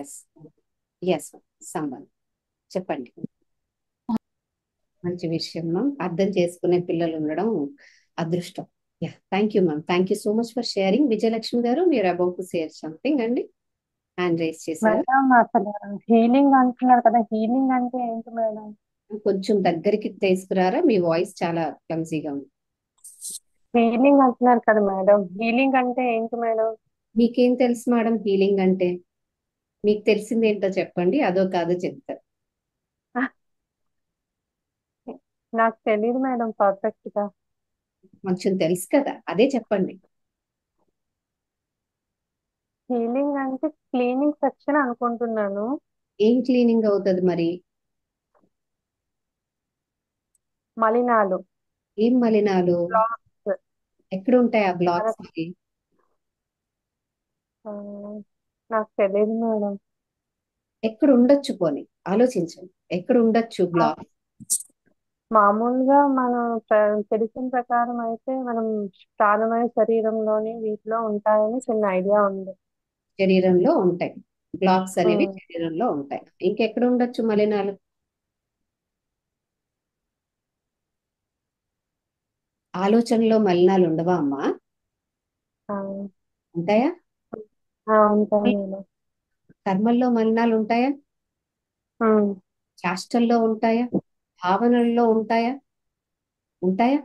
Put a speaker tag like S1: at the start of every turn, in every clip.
S1: Yes yes సంబంధం చెప్పండి. మంచి విషయం మ్యామ్. అర్థం చేసుకునే పిల్లలు ఉండడం అదృష్టం. Yeah, thank you ma'am. Thank you so much for sharing. Vijayalakshmi గారు, మీరు అబౌట్ టు షేర్ సంథింగ్ అండి. హ్యాండ్ రైస్ చేశారు.
S2: మేడం అసలు హీలింగ్ అంటున్నారు కదా, హీలింగ్ అంటే ఏంటి మేడం?
S1: కొంచెం దగ్గరికి తీసుకురారా, మీ వాయిస్ చాలా క్లమ్జీగా ఉంది.
S2: హీలింగ్ అంటున్నారు కదా మేడం, హీలింగ్ అంటే ఏంటి మేడం?
S1: మీకేం తెలుసు మేడం హీలింగ్ అంటే? మీకు తెలిసింది ఏంటో చెప్పండి, అదో కాదో చెప్తారు.
S2: నాకు తెలియదు మేడం పర్ఫెక్ట్ గా.
S1: కొంచెం తెలుసు కదా, అదే చెప్పండి.
S2: హీలింగ్ అంటే క్లీనింగ్ సెక్షన్ అనుకుంటున్నాను.
S1: ఏం క్లీనింగ్ అవుతుంది మరి?
S2: మలినాలు,
S1: ఏం మలినాలు?
S2: బ్లాక్స్.
S1: ఎక్కడ ఉంటాయి ఆ బ్లాక్స్ మరి?
S2: నాకు తెలియదు మేడం.
S1: ఎక్కడ ఉండొచ్చు పోనీ, ఆలోచించండి. ఎక్కడ ఉండొచ్చు
S2: ఆ,
S1: బ్లాక్?
S2: మామూలుగా మనం తెలిసిన ప్రకారం అయితే మనం ప్రాణమయ శరీరంలోని వీటిలో ఉంటాయని చిన్న ఐడియా ఉంది.
S1: శరీరంలో ఉంటాయి బ్లాక్స్ అనేవి,
S2: ఉమ్,
S1: శరీరంలో ఉంటాయి. ఇంకెక్కడ ఉండొచ్చు మలినాలు? ఆలోచనలో మలినాలు ఉండవా అమ్మా?
S2: ఆ,
S1: ఉంటాయా?
S2: ఉంటాయి మేడం.
S1: కర్మల్లో మలినాలు ఉంటాయా?
S2: ఉమ్,
S1: చేష్టల్లో ఉంటాయా? భావనల్లో ఉంటాయా? ఉంటాయా?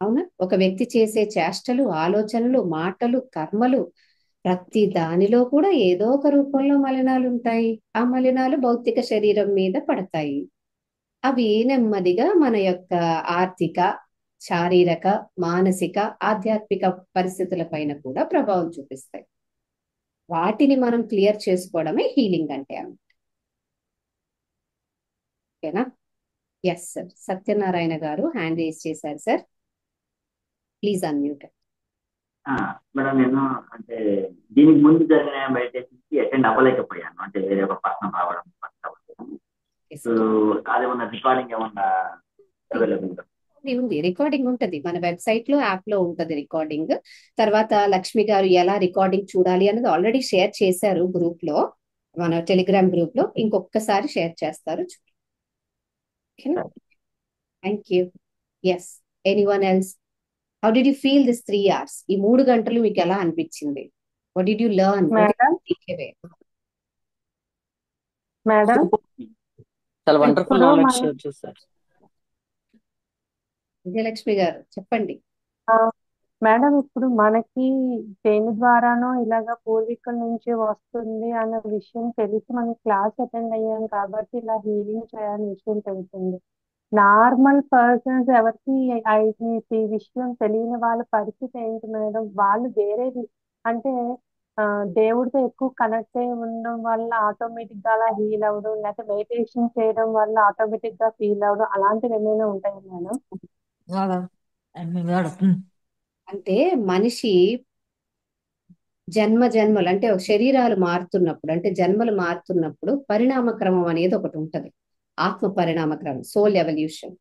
S1: అవునా? ఒక వ్యక్తి చేసే చేష్టలు, ఆలోచనలు, మాటలు, కర్మలు, ప్రతి దానిలో కూడా ఏదో ఒక రూపంలో మలినాలు ఉంటాయి. ఆ మలినాలు భౌతిక శరీరం మీద పడతాయి. అవి నెమ్మదిగా మన యొక్క ఆర్థిక, శారీరక, మానసిక, ఆధ్యాత్మిక పరిస్థితుల పైన కూడా ప్రభావం చూపిస్తాయి. వాటిని మనం క్లియర్ చేసుకోవడమే హీలింగ్ అంటే అన్నమాట. ఓకేనా? Yes sir. Satyanarayana garu hand raise చేశారు సార్. Please unmute.
S3: ఆ, మేడం నేను అంటే దీనికి ముందు జరిగిన మెడిటేషన్ కి అటెండ్ అవ్వలేకపోయాను. అంటే వేరే ఒక పర్సన్ రావడం సో అది ఉన్న రికార్డింగ్ ఏమన్నా అవైలబుల్?
S1: ఉంది, రికార్డింగ్ ఉంటది మన వెబ్సైట్ లో, యాప్ లో ఉంటది రికార్డింగ్. తర్వాత లక్ష్మి గారు ఎలా రికార్డింగ్ చూడాలి అనేది ఆల్రెడీ షేర్ చేశారు గ్రూప్ లో, మన టెలిగ్రామ్ గ్రూప్ లో. ఇంకొకసారి షేర్ చేస్తారు. ఓకేనా? Thank you. Yes. Anyone else? How did you feel this 3 hours? ఈ 3 గంటలు మీకు ఎలా అనిపించింది? What did you learn? What did
S2: madam,
S1: you take away?
S2: Madam
S4: super, చాలా వండర్ఫుల్
S2: ఇప్పుడు
S4: నాలెడ్జ్
S2: మన
S4: షేర్ చేశారు.
S1: విజయలక్ష్మి గారు చెప్పండి.
S2: ఆ, మేడం ఇప్పుడు మనకి దేని ద్వారానో ఇలాగ పూర్వీకుల నుంచి వస్తుంది అన్న విషయం తెలిసి మనం క్లాస్ అటెండ్ అయ్యాం కాబట్టి ఇలా హీలింగ్ చేయాలని విషయం తెలిసింది. నార్మల్ పర్సన్స్ ఎవరికి ఈ విషయం తెలియని వాళ్ళ పరిస్థితి ఏంటి మేడం? వాళ్ళు వేరేది అంటే ఆ, దేవుడితో ఎక్కువ కనెక్ట్ అయి ఉండడం వల్ల ఆటోమేటిక్ గా అలా హీల్ అవ్వడం, లేకపోతే మెడిటేషన్ చేయడం వల్ల ఆటోమేటిక్ గా ఫీల్ అవ్వడం అలాంటివి ఏమైనా ఉంటాయి మేడం?
S4: వాడా? వాడు.
S1: అంటే మనిషి జన్మ జన్మలు అంటే ఒక శరీరాలు మారుతున్నప్పుడు, అంటే జన్మలు మారుతున్నప్పుడు పరిణామ క్రమం అనేది ఒకటి ఉంటది. ఆత్మ పరిణామ క్రమం, సోల్ ఎవల్యూషన్.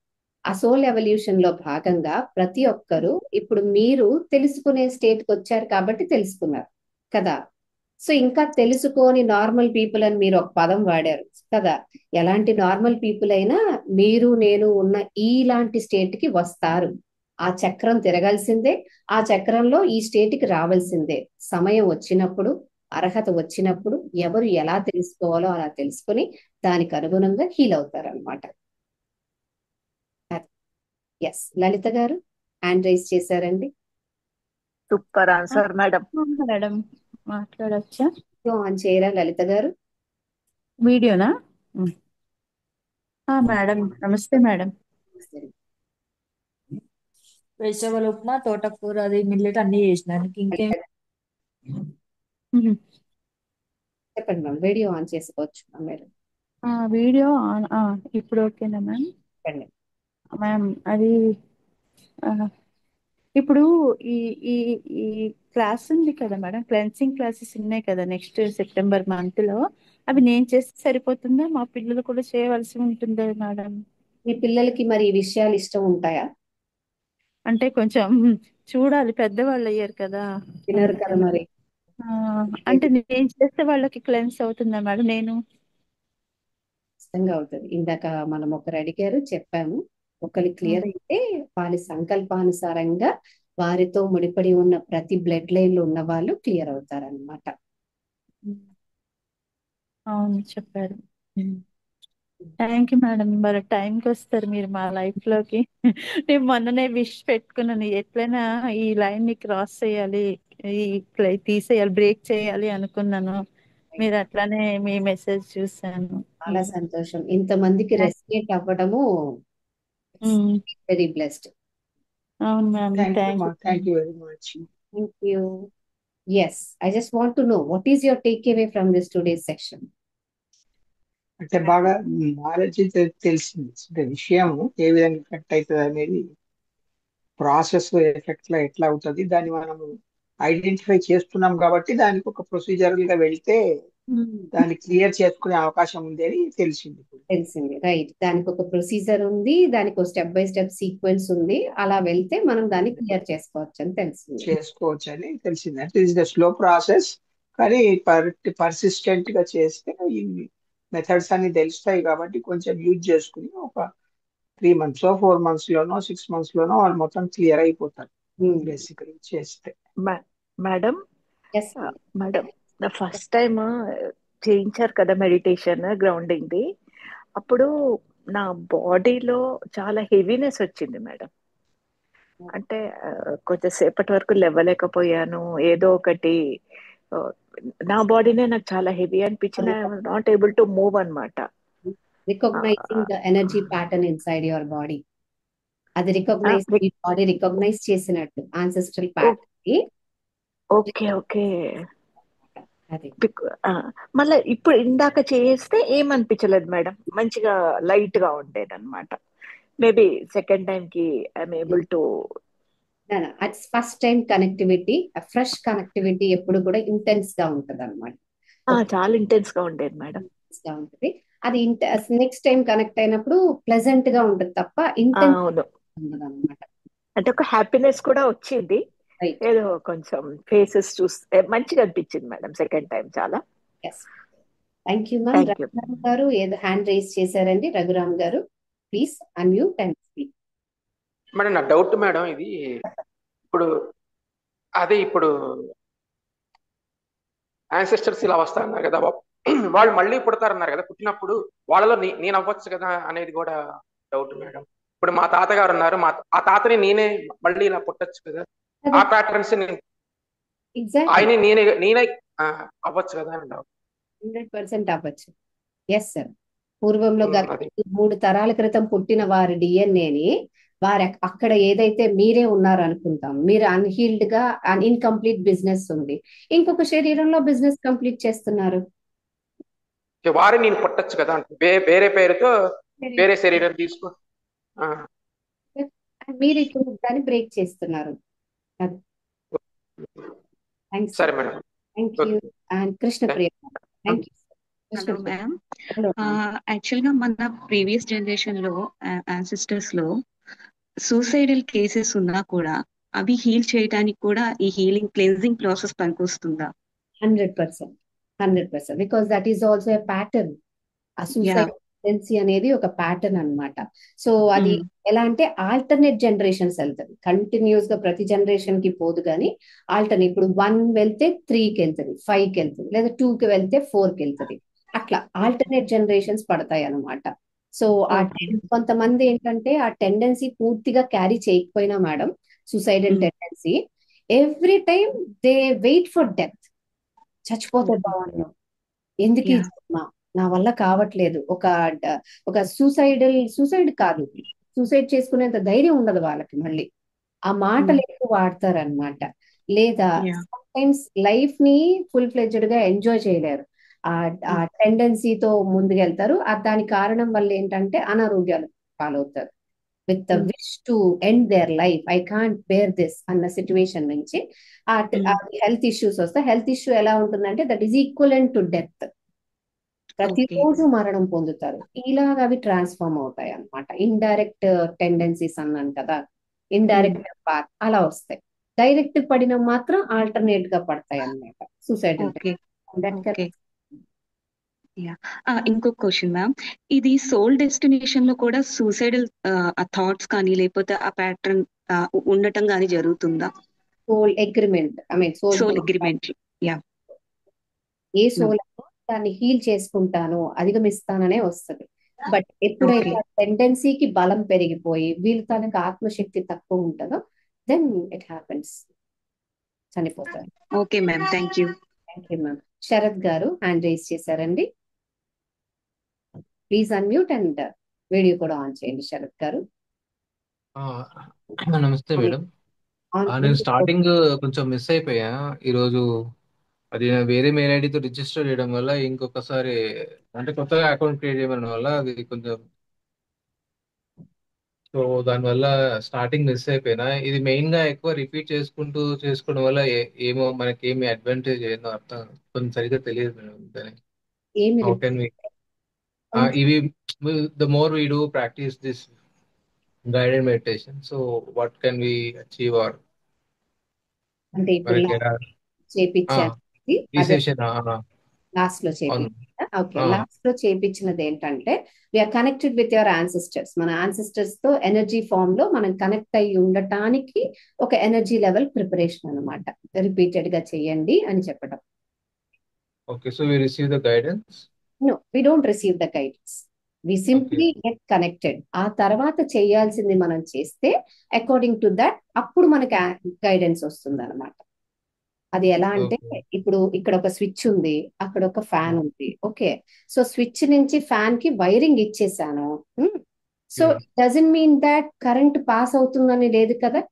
S1: ఆ సోల్ ఎవల్యూషన్ లో భాగంగా ప్రతి ఒక్కరు ఇప్పుడు మీరు తెలుసుకునే స్టేట్ కి వచ్చారు కాబట్టి తెలుసుకున్నారు కదా. సో ఇంకా తెలుసుకోని నార్మల్ పీపుల్ అని మీరు ఒక పదం వాడారు కదా. ఎలాంటి నార్మల్ పీపుల్ అయినా మీరు నేను ఉన్న ఈలాంటి స్టేట్ కి వస్తారు. ఆ చక్రం తిరగాల్సిందే. ఆ చక్రంలో ఈ స్టేట్కి రావాల్సిందే. సమయం వచ్చినప్పుడు, అర్హత వచ్చినప్పుడు ఎవరు ఎలా తెలుసుకోవాలో అలా తెలుసుకొని దానికి అనుగుణంగా హీల్ అవుతారు అనమాట. Yes, Lalitha garu hand raise చేశారండి.
S5: Super answer madam.
S6: మేడం మాట్లాడొచ్చా?
S1: ఆన్ చేయరా లలిత గారు?
S6: వీడియోనా? మేడం నమస్తే మేడం. వెజిటబుల్ ఉప్మా, తోటకూర, అది మిల్లెట్ అన్ని చేసినాను. ఇంకేం?
S1: చెప్పండి మ్యామ్, వీడియో ఆన్ చేసుకోవచ్చు మీరు.
S6: Video on. ఇప్పుడు ఓకేనా మ్యామ్?
S1: చెప్పండి.
S6: మ్యామ్ అది ఆ, ఇప్పుడు ఈ ఈ ఈ క్లాస్ ఉంది కదా మేడం, క్లెన్సింగ్ క్లాసెస్ ఉన్నాయి కదా నెక్స్ట్ సెప్టెంబర్ మంత్ లో. అవి నేను చేస్తే సరిపోతుందా, మా పిల్లలు కూడా చేయవలసి ఉంటుందా మేడం?
S1: మీ పిల్లలకి మరి ఈ విషయాలు ఇష్టం ఉంటాయా?
S6: అంటే కొంచెం చూడాలి, పెద్దవాళ్ళు అయ్యారు కదా
S1: వినరు కదా
S6: అందుకని.
S1: మరి.
S6: ఆ, అంటే నేను చేస్తే వాళ్ళకి క్లెన్స్ అవుతుందా మేడం? నేను
S1: ఖచ్చితంగా అవుతుంది. ఇందాక మనం ఒకరు అడిగారు, చెప్పాము. ఒకరు క్లియర్ అయితే వారి సంకల్పానుసారంగా వారితో ముడిపడి ఉన్న ప్రతి బ్లడ్ లైన్ లో ఉన్న వాళ్ళు క్లియర్ అవుతారన్నమాట.
S6: అవును చెప్పారు. Thank you madam. మరి టైంకి వస్తారు మీరు మా లైఫ్ లోకి. నేను మొన్ననే విష్ పెట్టుకున్నాను, ఎట్లయినా ఈ లైన్ ని క్రాస్ చేయాలి, ఈ తీసేయాలి, బ్రేక్ చేయాలి అనుకున్నాను. మీరు అట్లానే మీ మెసేజ్ చూసాను.
S1: చాలా సంతోషం. ఇంతమందికి రెస్నేట్ అవ్వడము వెరీ బ్లెస్డ్.
S6: అవును మ్యామ్.
S7: థ్యాంక్ యూ
S6: థ్యాంక్
S7: మా,
S6: you.
S7: Thank you very much.
S1: Thank you. Yes, I just want to know what is your takeaway from this today's section?
S7: అంటే బాగా నాలెడ్జ్ తెలిసింది, అంటే విషయం ఏ విధంగా ఎఫెక్ట్ అవుతుంది అనేది, ప్రాసెస్ ఎఫెక్ట్ లో ఎట్లా అవుతుంది, దాన్ని మనం ఐడెంటిఫై చేస్తున్నాం కాబట్టి దానికి ఒక ప్రొసీజరల్ గా వెళ్తే దాన్ని క్లియర్ చేసుకునే అవకాశం ఉంది అని తెలిసింది ఇప్పుడు.
S1: తెలిసింది, రైట్. దానికి ఒక ప్రొసీజర్ ఉంది, దానికి ఒక స్టెప్ బై స్టెప్ సీక్వెన్స్ ఉంది. అలా వెళ్తే మనం దాన్ని క్లియర్ చేసుకోవచ్చు అని తెలిసింది.
S7: చేసుకోవచ్చు అని తెలిసింది. అంటే ఇస్ ద స్లో ప్రాసెస్, కానీ పర్సిస్టెంట్ గా చేస్తే ఈ మెథడ్స్ అన్ని తెలుస్తాయి కాబట్టి కొంచెం యూజ్ చేసుకుని ఒక 3 months 4 months లోనో 6 months లోనో వాళ్ళు మొత్తం క్లియర్ అయిపోతారు బేసికలీ చేస్తే.
S5: Madam
S1: Yes,
S5: madam first time చేయించారు కదా మెడిటేషన్ గ్రౌండింగ్ ది, అప్పుడు నా బాడీలో చాలా హెవీనెస్ వచ్చింది మేడం. అంటే కొంచెం సేపటి వరకు లేవలేకపోయాను. ఏదో ఒకటి నా బాడీనే నాకు చాలా హెవీ అనిపించింది. I was not able to move అనమాట.
S1: Recognizing the energy pattern inside your body. అది రికగ్నైజ్, మీ బాడీ రికగ్నైజ్ చేసినట్టు ఆన్సెస్ట్రల్ ప్యాటర్న్.
S5: Okay okay.
S1: అది
S5: మళ్ళీ ఇప్పుడు ఇందాక చేస్తే ఏమనిపించలేదు మేడం, మంచిగా లైట్ గా ఉండేది అనమాట. మేబీ సెకండ్ టైం కి I'm able to.
S1: First time connectivity, fresh connectivity ఎప్పుడు కూడా ఇంటెన్స్ గా ఉంటది అనమాట.
S5: చాలా ఇంటెన్స్ గా ఉండేది మేడం.
S1: ఉంటది అది. నెక్స్ట్ టైం కనెక్ట్ అయినప్పుడు ప్లెజెంట్ గా ఉంటది తప్ప ఇంటెన్స్
S5: అవును,
S1: ఉండదు అనమాట.
S5: అంటే ఒక హ్యాపీనెస్ కూడా వచ్చింది.
S1: రైట్.
S5: ఏదో కొంచెం ఫేసెస్ చూస్తే మంచిగా అనిపించింది మేడం సెకండ్ టైం చాలా.
S1: Thank you ma'am.
S5: Thank you.
S1: Raghuram గారు ఏదో హ్యాండ్ రైజ్ చేశారండి. రఘురామ్ గారు please unmute and speak.
S8: Madam నా డౌట్ మేడం, ఇది ఇప్పుడు ఇప్పుడు యాన్సెస్టర్స్ ఇలా వస్తారన్నారు కదా, వాళ్ళు మళ్ళీ పుడతారన్నారు కదా, పుట్టినప్పుడు వాళ్ళలో నేను అవ్వచ్చు కదా అనేది కూడా డౌట్ మేడం. ఇప్పుడు మా తాతగారు ఉన్నారు, ఆ తాతని నేనే మళ్ళీ ఇలా పుట్టచ్చు కదా, ఆ ప్యాటర్న్స్ ఆయన నేనే అవ్వచ్చు కదా అని డౌట్.
S1: 100% అవ్వచ్చు. Yes sir. పూర్వంలో గత 3 తరాల క్రితం పుట్టిన వారి డిఎన్ఏని వారు అక్కడ ఏదైతే మీరే ఉన్నారు అనుకుంటాం, మీరు అన్హీల్డ్ గా ఇన్కంప్లీట్ బిజినెస్ ఉంది, ఇంకొక శరీరంలో బిజినెస్ కంప్లీట్ చేస్తున్నారు.
S8: వారే నేను పుట్టచ్చు కదా, వేరే పేరుతో వేరే శరీరం తీసుకో,
S1: మీరు ఇప్పుడు దాన్ని బ్రేక్ చేస్తున్నారు.
S8: సరే madam.
S1: Thank you. And Krishnapriya. Thank you.
S9: Hello ma'am. Actual గా మన ప్రీవియస్ జనరేషన్ లో యాన్సిస్టర్స్ లో సూసైడల్ కేసెస్ ఉన్నా కూడా అవి హీల్ చేయడానికి కూడా ఈ హీలింగ్ క్లెన్జింగ్ ప్రాసెస్ పనికొస్తుందా?
S1: 100%. Because that is also a pattern. ఆ సూసైడ్ టెండెన్సీ అనేది ఒక ప్యాటర్న్ అన్నమాట. సో అది ఎలా అంటే ఆల్టర్నేట్ జనరేషన్స్ వెళ్తుంది, కంటిన్యూస్ గా ప్రతి జనరేషన్ కి పోదు, కానీ ఆల్టర్నేట్. ఇప్పుడు 1 వెళ్తే 3కి వెళ్తుంది, 5కి వెళ్తుంది, లేదా 2కి వెళ్తే 4కి వెళ్తుంది. అట్లా ఆల్టర్నేట్ జనరేషన్స్ పడతాయి అన్నమాట. సో కొంతమంది ఏంటంటే ఆ టెండెన్సీ పూర్తిగా క్యారీ చేయకపోయినా madam, suicidal tendency, every time they wait for death. చచ్చిపోతే బాగున్నాను, ఎందుకు ఈ జన్మ, నా వల్ల కావట్లేదు. ఒక సూసైడ్ కాదు, సూసైడ్ చేసుకునేంత ధైర్యం ఉండదు వాళ్ళకి. మళ్ళీ ఆ మాటలు ఎక్కువ వాడతారనమాట. లేదా సమ్టైమ్స్ లైఫ్ ని ఫుల్ ఫ్లెడ్జ్డ్ గా ఎంజాయ్ చేయలేరు. ఆ టెండెన్సీతో ముందుకెళ్తారు. దాని కారణం వల్ల ఏంటంటే అనారోగ్యాలు పాలవుతారు. With the wish to end their life, I can't bear this అన్న సిచ్యువేషన్ నుంచి హెల్త్ ఇష్యూస్ వస్తాయి. హెల్త్ ఇష్యూ ఎలా ఉంటుందంటే that is equivalent to death. ప్రతిరోజు మరణం పొందుతారు. ఇలాగ అవి ట్రాన్స్ఫార్మ్ అవుతాయి అన్నమాట. ఇండైరెక్ట్ టెండెన్సీస్ అన్నాను కదా, ఇండైరెక్ట్ పాత్ అలా వస్తాయి. డైరెక్ట్ పడిన మాత్రం ఆల్టర్నేట్ గా పడతాయి అన్నమాట suicidal
S9: okay
S1: that
S9: okay yeah ఇంకొక క్వశ్చన్ మ్యామ్, ఇది సోల్ డెస్టినేషన్ లో కూడా సూసైడల్ ఆ థాట్స్ కానీ లేకపోతే ఆ ప్యాటర్న్ ఉండటం కానీ జరుగుతుందా?
S1: Soul agreement I mean soul
S9: soul agreement. Yeah
S1: a soul దాన్ని హీల్ చేసుకుంటాను అధిగమిస్తాననే వస్తుంది. బట్ ఎప్పుడైతే
S9: ఓకే
S1: ఆ టెండెన్సీకి బలం పెరిగిపోయి వీళ్ళు తనకు ఆత్మశక్తి తక్కువ ఉంటుందో దెన్ ఇట్ హ్యాపెన్స్, చనిపోతారు.
S9: Okay ma'am, thank you.
S1: Thank you ma'am. Sharath గారు హ్యాండ్ రైజ్ చేశారండి. ప్లీజ్ అన్మ్యూట్ అండ్ వీడియో కూడా ఆన్ చేయండి శరత్ గారు.
S10: ఆ, నమస్తే మేడం. నేను
S1: మీకు
S10: స్టార్టింగ్ కొంచెం మిస్ అయిపోయా ఈరోజు. అది నా వేరే మెయిల్ ఐడితో రిజిస్టర్ చేయడం వల్ల ఇంకొకసారి అంటే కొత్తగా అకౌంట్ క్రియేట్ చేయడం వల్ల అది కొంచెం, సో దానివల్ల స్టార్టింగ్ మిస్ అయిపోయినా. ఇది మెయిన్ గా ఎక్కువ రిపీట్ చేసుకోవడం వల్ల ఏమో మనకి ఏమి అడ్వాంటేజ్ ఏందో అర్థం కొంచెం సరిగ్గా తెలియదు మేడం. దాని
S1: ఏమి
S10: హౌ కెన్ వి ఇవి the more we do practice this guided meditation, so what can we achieve or
S1: అంటే ఇప్పుడు
S10: మనకి ఎలా
S1: చేపించాను
S10: ఈ
S1: అదే
S10: సెషన్
S1: లాస్ట్ లో
S10: అవును
S1: చేపించాను. ఓకే,
S10: ఆ,
S1: లాస్ట్ లో చేపించినది ఏంటంటే we are connected with your ancestors. మన యాన్సిస్టర్స్ తో ఎనర్జీ ఫామ్ లో మనం కనెక్ట్ అయ్యి ఉండటానికి ఒక ఎనర్జీ లెవెల్ ప్రిపరేషన్ అన్నమాట. రిపీటెడ్ గా చేయండి అని చెప్పడం.
S10: okay, so we receive the guidance.
S1: No, we don't receive the guidance, we
S10: Okay,
S1: simply get connected. ఆ తర్వాత చేయాల్సింది మనం చేస్తే అకార్డింగ్ టు దట్ అప్పుడు మనకి గైడెన్స్ వస్తుంది అనమాట. అది ఎలా అంటే
S10: okay,
S1: ఇప్పుడు ఇక్కడ ఒక స్విచ్ ఉంది, అక్కడ ఒక ఫ్యాన్ ఉంది. ఓకే, సో స్విచ్ నుంచి ఫ్యాన్ కి వైరింగ్ ఇచ్చేసాను. So
S10: yeah,
S1: doesn't mean that current pass అవుతుందని లేదు కదా.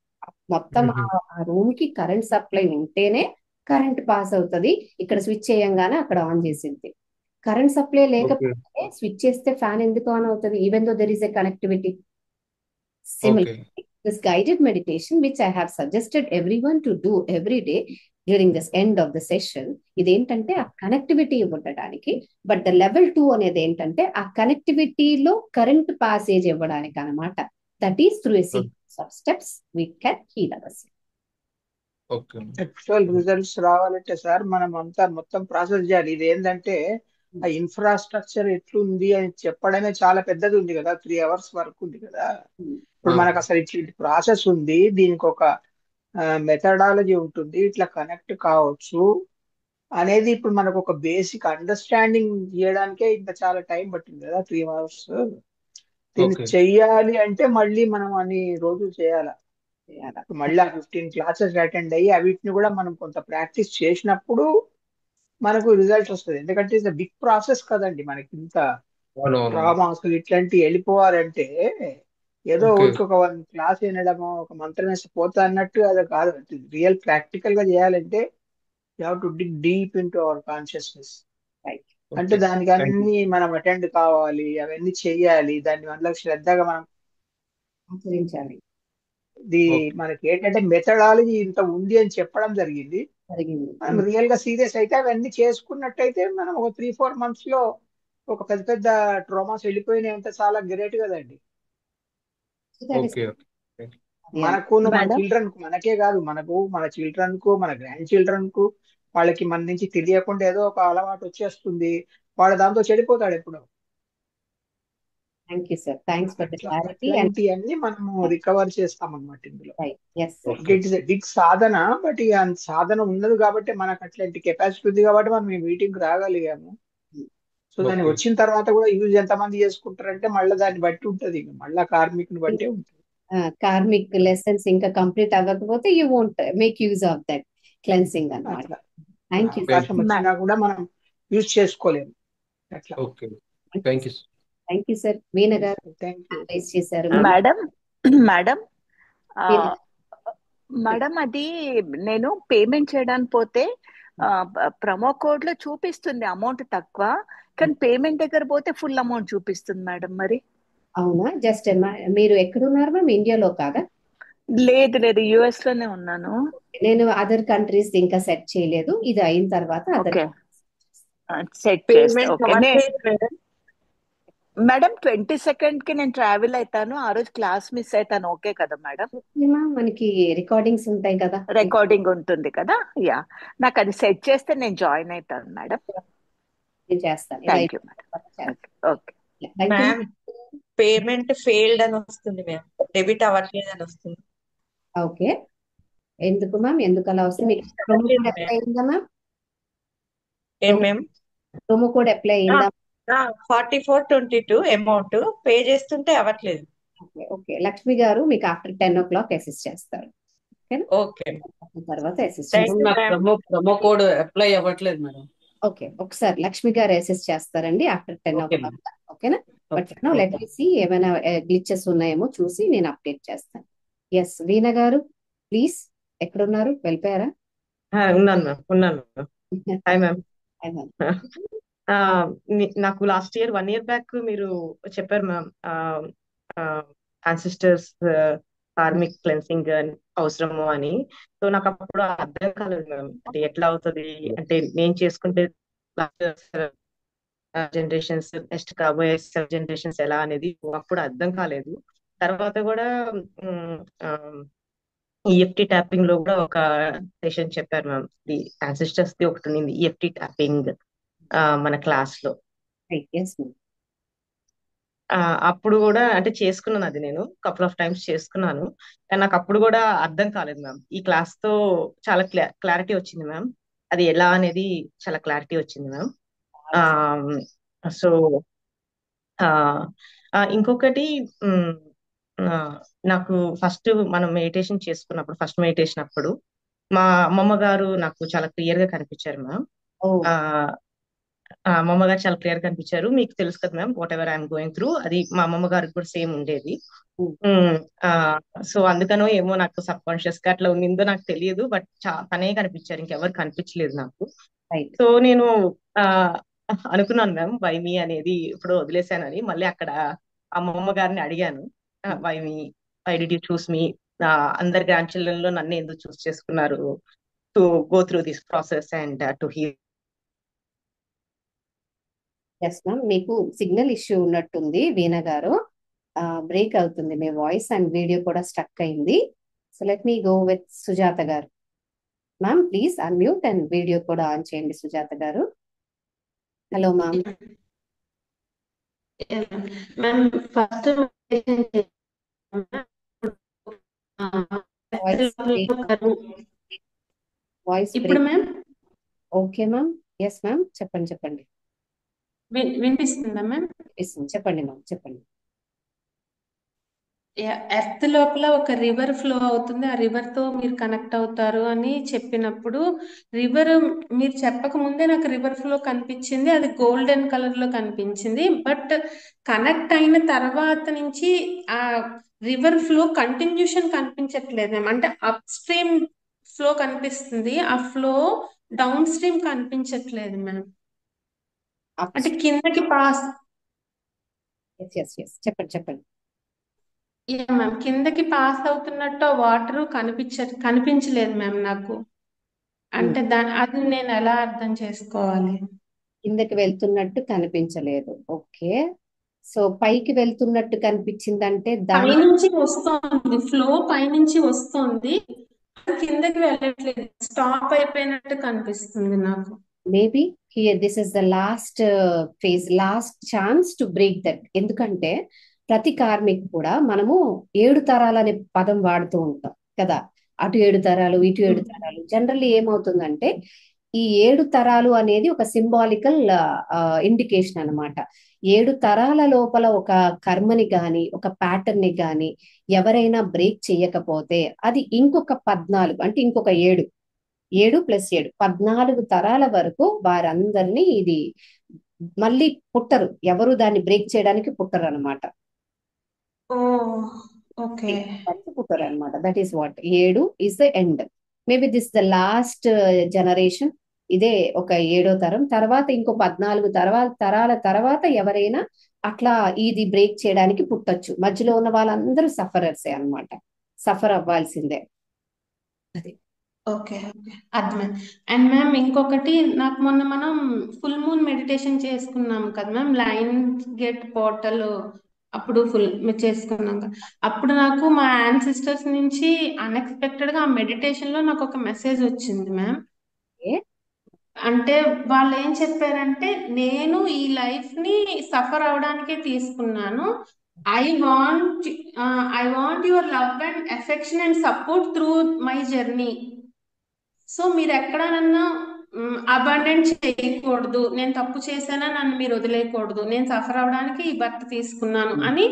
S1: మొత్తం
S10: mhm,
S1: ఆ రూమ్ కి కరెంట్ సప్లై ఉంటేనే కరెంట్ పాస్ అవుతుంది. ఇక్కడ స్విచ్ చేయంగానే అక్కడ ఆన్ చేసింది. కరెంట్ సప్లై
S10: okay,
S1: లేకపోతే స్విచ్ చేస్తే ఫ్యాన్ ఎందుకు ఆన్ అవుతుంది, even though there is a connectivity.
S10: okay,
S1: Similarly, this guided meditation, which I have suggested everyone to do every day during this end of the session, ఇదేంటంటే ఆ connectivity ఇవ్వడానికి. But the level 2 అనేది ఏంటంటే ఆ కనెక్టివిటీలో current passage ఇవ్వడానికి అనమాట. That is through a sequence of steps we can heal our self.
S10: okay,
S7: actual results రావాలంటే sir మనం అంతా మొత్తం ప్రాసెస్ చేయాలి. ఇది ఏంటంటే ఆ ఇన్ఫ్రాస్ట్రక్చర్ ఎట్లుంది అని చెప్పడమే చాలా పెద్దది ఉంది కదా, 3 hours వరకు ఉంది కదా. ఇప్పుడు మనకు అసలు ఇట్లాంటి ప్రాసెస్ ఉంది, దీనికి ఒక మెథడాలజీ ఉంటుంది, ఇట్లా కనెక్ట్ కావచ్చు అనేది ఇప్పుడు మనకు ఒక బేసిక్ అండర్స్టాండింగ్ చేయడానికే ఇంత చాలా టైం పట్టింది కదా, 3 hours. దీన్ని
S10: okay,
S7: చెయ్యాలి అంటే మళ్ళీ మనం అన్ని రోజులు చేయాలి. మళ్ళీ ఆ 15 classes అటెండ్ అయ్యి వీటిని కూడా మనం కొంత ప్రాక్టీస్ చేసినప్పుడు మనకు రిజల్ట్ వస్తుంది. ఎందుకంటే ఇది బిగ్ ప్రాసెస్ కదండి, మనకి ఇంత
S10: అవునవును,
S7: డ్రామాస్ ఇట్లాంటి వెళ్ళిపోవాలంటే ఏదో
S10: okay,
S7: ఊరికి ఒక 1 క్లాస్ వినడమో ఒక మంత్రం వేసి పోతా అన్నట్టు అది కాదు. రియల్ ప్రాక్టికల్ గా చేయాలంటే you have to dig deep in to our consciousness. అంటే
S10: okay,
S7: దానికి
S10: thank you,
S7: అన్ని మనం అటెండ్ కావాలి, అవన్నీ చెయ్యాలి, దాని వల్ల శ్రద్ధగా మనం
S1: ఆచరించాలి.
S10: okay,
S7: మనకి ఏంటంటే మెథడాలజీ ఇంత ఉంది అని చెప్పడం జరిగింది. మనం రియల్ గా సీరియస్ అయితే అవన్నీ చేసుకున్నట్టయితే మనం ఒక 3-4 months లో ఒక పెద్ద పెద్ద ట్రోమాస్ వెళ్ళిపోయినాయి అంటే చాలా గ్రేట్ కదండి.
S10: okay, okay, thank you,
S7: మనకు మన
S5: మేడం
S7: చిల్డ్రన్ కు, మనకే కాదు, మనకు మన చిల్డ్రన్ కు మన గ్రాండ్ చిల్డ్రన్ కు వాళ్ళకి మన నుంచి తెలియకుండా ఏదో ఒక అలవాటు వచ్చేస్తుంది, వాడు దాంతో చెడిపోతాడు ఎప్పుడు.
S1: Thank you sir, thanks for the
S7: అట్లా
S1: క్లారిటీ అండ్
S7: అట్లాంటివన్నీ మనము రికవర్ చేస్తాం అన్నమాట ఇందులో.
S1: Yes sir.
S10: okay,
S7: it is big sadhana, but ఇక అంత సాధన ఉన్నది కాబట్టి మనకు అట్లాంటి కెపాసిటీ ఉంది కాబట్టి మనం ఈ మీటింగ్ రాగలిగాము. సో దాన్ని
S10: okay,
S7: వచ్చిన తర్వాత కూడా యూజ్ ఎంతమంది చేసుకుంటారంటే మళ్ళీ దాన్ని బట్టి ఉంటుంది, మళ్ళా కార్మికుని బట్టే ఉంటుంది.
S1: కార్మిక్ లెసన్స్ ఇంకా కంప్లీట్ అవ్వకపోతే you won't make use of that cleansing అన్నమాట.
S7: అట్లా
S1: థ్యాంక్ యూ.
S7: అవకాశం వచ్చినా కూడా మనం యూజ్ చేసుకోలేము అట్లా.
S10: okay, thank you,
S1: thank you sir. Meena గారు
S7: థ్యాంక్ యూ.
S1: రైజ్ చేశారు.
S5: మేడం మేడం
S1: మీనా
S5: మేడం అది నేను పేమెంట్ చేయడానికి పోతే ప్రమో కోడ్ లో చూపిస్తుంది అమౌంట్ తక్కువ, కానీ పేమెంట్ దగ్గర పోతే ఫుల్ అమౌంట్ చూపిస్తుంది మేడం. మరి
S1: అవునా, జస్ట్ మీరు ఎక్కడున్నారు మ్యామ్, ఇండియాలో కాదా?
S5: లేదు లేదు, యుఎస్ లోనే ఉన్నాను.
S1: నేను అదర్ కంట్రీస్ ఇంకా సెట్ చేయలేదు, ఇది అయిన తర్వాత అదర్
S5: ఓకే సెట్ చేస్తా.
S2: పేమెంట్
S5: ఓకే
S2: అవ్వట్లేదు మేడం.
S5: మేడం 22nd కి నేను ట్రావెల్ అవుతాను, ఆ రోజు క్లాస్ మిస్ అవుతాను, ఓకే కదా మేడం?
S1: మనకి రికార్డింగ్స్ ఉంటాయి కదా,
S5: రికార్డింగ్ ఉంటుంది కదా, యా నాకు అది సెట్ చేస్తే నేను జాయిన్ అవుతాను మేడం.
S1: నేను చేస్తాను.
S5: Thank you madam. Okay okay
S1: thank you.
S11: Ma'am payment failed అని వస్తుంది మ్యామ్, డెబిట్ అవ్వట్లేదు అని వస్తుంది.
S1: ఓకే, ఎందుకు మ్యామ్, ఎందుకు అలా వస్తుంది? మీకు ప్రోమో కోడ్ అప్లై అయిందా మ్యామ్?
S11: ఏం మ్యామ్?
S1: ప్రోమో కోడ్ అప్లై అయిందా?
S11: 4422 అమౌంట్ పే చేస్తుంటే అవ్వట్లేదు.
S1: ఓకే ఓకే, లక్ష్మి గారు మీకు ఆఫ్టర్ 10 o'clock అసిస్ట్ చేస్తారు. ఓకేనా?
S11: ఓకే
S1: తర్వాత అసిస్ట్
S11: థ్యాంక్
S1: చేస్తారు.
S11: యూ
S4: నాకు
S11: మ్యామ్.
S4: ప్రోమో కోడ్ అప్లై అవ్వట్లేదు మేడం.
S1: ఓకే, ఒకసారి లక్ష్మి గారు అసిస్ట్ చేస్తారండి ఆఫ్టర్ 10
S4: ఓకే
S1: o'clock.
S4: మేడం.
S1: ఓకేనా? But
S4: okay
S1: let me see ఏమైనా గ్లిచెస్ ఉన్నాయేమో చూసి నేను అప్డేట్ చేస్తాను. ఎస్, వీణ గారు ప్లీజ్, ఎక్కడున్నారు? వెళ్ళిపోయారా?
S12: ఉన్నాను మ్యామ్, ఉన్నాను ma'am. Hi ma'am.
S1: Hi, ma'am.
S12: నాకు లాస్ట్ ఇయర్ 1 year బ్యాక్ మీరు చెప్పారు మ్యామ్, యాన్సిస్టర్స్ కార్మిక్ క్లెన్సింగ్ అవసరము అని. సో నాకు అప్పుడు అర్థం కాలేదు మ్యామ్, అంటే ఎట్లా అవుతుంది, అంటే నేను చేసుకుంటే జనరేషన్స్ నెక్స్ట్ కాబోయే జనరేషన్స్ ఎలా అనేది అప్పుడు అర్థం కాలేదు. తర్వాత కూడా ఈఎఫ్టి ట్యాపింగ్ లో కూడా ఒక సెషన్ చెప్పారు మ్యామ్, ది యాన్సిస్టర్స్ ది ఒకటి ఉంది ఈఎఫ్టి ట్యాపింగ్ మన క్లాస్ లో.
S1: Right, yes, ma'am.
S12: అప్పుడు కూడా అంటే చేసుకున్నాను, అది నేను కపుల్ ఆఫ్ టైమ్స్ చేసుకున్నాను, కానీ నాకు అప్పుడు కూడా అర్థం కాలేదు మ్యామ్. ఈ క్లాస్ తో చాలా క్లారిటీ వచ్చింది మ్యామ్, అది ఎలా అనేది చాలా క్లారిటీ వచ్చింది మ్యామ్. సో ఇంకొకటి నాకు ఫస్ట్ మనం మెడిటేషన్ చేసుకున్నప్పుడు, ఫస్ట్ మెడిటేషన్ అప్పుడు మా అమ్మమ్మ గారు నాకు చాలా క్లియర్ గా కనిపించారు మ్యామ్. అమ్మమ్మ గారు చాలా క్లియర్ కనిపించారు. మీకు తెలుసు కదా ma'am, what ever I'm going through అది మా అమ్మమ్మ గారికి కూడా సేమ్ ఉండేది. సో అందుకనో ఏమో నాకు సబ్ కాన్షియస్ గా అట్లా ఉండిందో నాకు తెలియదు, బట్ తనే కనిపించారు, ఇంకెవరు కనిపించలేదు నాకు. సో నేను అనుకున్నాను మ్యామ్ వై మీ అనేది ఇప్పుడు వదిలేశానని. మళ్ళీ అక్కడ అమ్మమ్మ గారిని అడిగాను, why me, why did you choose me, అందరి గ్రాండ్ చిల్డ్రన్ లో నన్ను ఎందుకు చూస్ చేసుకున్నారు to go through this process and to heal.
S1: Yes ma'am, మీకు సిగ్నల్ ఇష్యూ ఉన్నట్టుంది వీణ గారు, బ్రేక్ అవుతుంది మీ వాయిస్ అండ్ వీడియో కూడా స్టక్ అయింది. So let me go with Sujatha garu. Ma'am please unmute and video కూడా ఆన్ చేయండి Sujatha garu. Hello ma'am.
S13: Ma'am first
S1: voice
S13: ఇప్పుడు ma'am
S1: okay ma'am, yes ma'am, చెప్పండి చెప్పండి.
S13: వినిపిస్తుందా మ్యామ్?
S1: చెప్పండి మ్యామ్, చెప్పండి.
S13: ఎర్త్ లోపల ఒక రివర్ ఫ్లో అవుతుంది, ఆ రివర్ తో మీరు కనెక్ట్ అవుతారు అని చెప్పినప్పుడు, రివర్ మీరు చెప్పక ముందే నాకు రివర్ ఫ్లో కనిపించింది, అది గోల్డెన్ కలర్ లో కనిపించింది. బట్ కనెక్ట్ అయిన తర్వాత నుంచి ఆ రివర్ ఫ్లో కంటిన్యూషన్ కనిపించట్లేదు మ్యామ్. అంటే అప్ స్ట్రీమ్ ఫ్లో కనిపిస్తుంది, ఆ ఫ్లో డౌన్ స్ట్రీమ్ కనిపించట్లేదు మ్యామ్. అంటే కిందకి పాస్
S1: చెప్పండి చెప్పండి.
S13: మ్యామ్ కిందకి పాస్ అవుతున్నట్టు వాటర్ కనిపించలేదు మ్యామ్ నాకు. అంటే అది నేను ఎలా అర్థం చేసుకోవాలి?
S1: కిందకి వెళ్తున్నట్టు కనిపించలేదు, ఓకే. సో పైకి వెళ్తున్నట్టు కనిపించిందంటే
S13: పైనుంచి వస్తోంది ఫ్లో, పైనుంచి వస్తోంది, కిందకి వెళ్ళట్లేదు, స్టాప్ అయిపోయినట్టు కనిపిస్తుంది నాకు.
S1: Maybe here this is the last phase, last chance to break that. ఎందుకంటే ప్రతి కార్మిక్ కూడా మనము 7 తరాలు అనే పదం వాడుతూ ఉంటాం కదా, అటు 7 తరాలు ఇటు 7 తరాలు. జనరల్లీ ఏమవుతుందంటే ఈ 7 తరాలు అనేది ఒక సింబాలికల్ ఇండికేషన్ అన్నమాట. 7 తరాల లోపల ఒక కర్మని గాని ఒక ప్యాటర్న్ ని గాని ఎవరైనా బ్రేక్ చేయకపోతే అది ఇంకొక 14 అంటే ఇంకొక 7 + 7 14 తరాల వరకు వారందరినీ ఇది మళ్ళీ పుట్టరు, ఎవరు దాన్ని బ్రేక్ చేయడానికి పుట్టరు అనమాట. పుట్టరు అనమాట. That is what 7 is the end. Maybe this the last generation, ఇదే ఒక 7వ తరం. తర్వాత ఇంకో 14 తరాల తర్వాత ఎవరైనా అట్లా ఇది బ్రేక్ చేయడానికి పుట్టొచ్చు. మధ్యలో ఉన్న వాళ్ళందరూ సఫరర్సే అనమాట, సఫర్ అవ్వాల్సిందే. అది
S13: ఓకే ఓకే అర్థమైంది. అండ్ మ్యామ్ ఇంకొకటి, నాకు మొన్న మనం ఫుల్ మూన్ మెడిటేషన్ చేసుకున్నాం కదా మ్యామ్, లైన్ గేట్ పోర్టల్ అప్పుడు చేసుకున్నాం కదా. అప్పుడు నాకు మా యాన్సిస్టర్స్ నుంచి అన్ఎక్స్పెక్టెడ్ గా ఆ మెడిటేషన్ లో నాకు ఒక మెసేజ్ వచ్చింది మ్యామ్. అంటే వాళ్ళు ఏం చెప్పారంటే, నేను ఈ లైఫ్ ని సఫర్ అవడానికే తీసుకున్నాను. I want your love and affection and support through my journey. So మీరు ఎక్కడనన్నా అబండెంట్ చేయకూడదు, నేను తప్పు చేశానా నన్ను మీరు వదిలేయకూడదు, నేను సఫర్ అవడానికి ఈ భర్త తీసుకున్నాను అని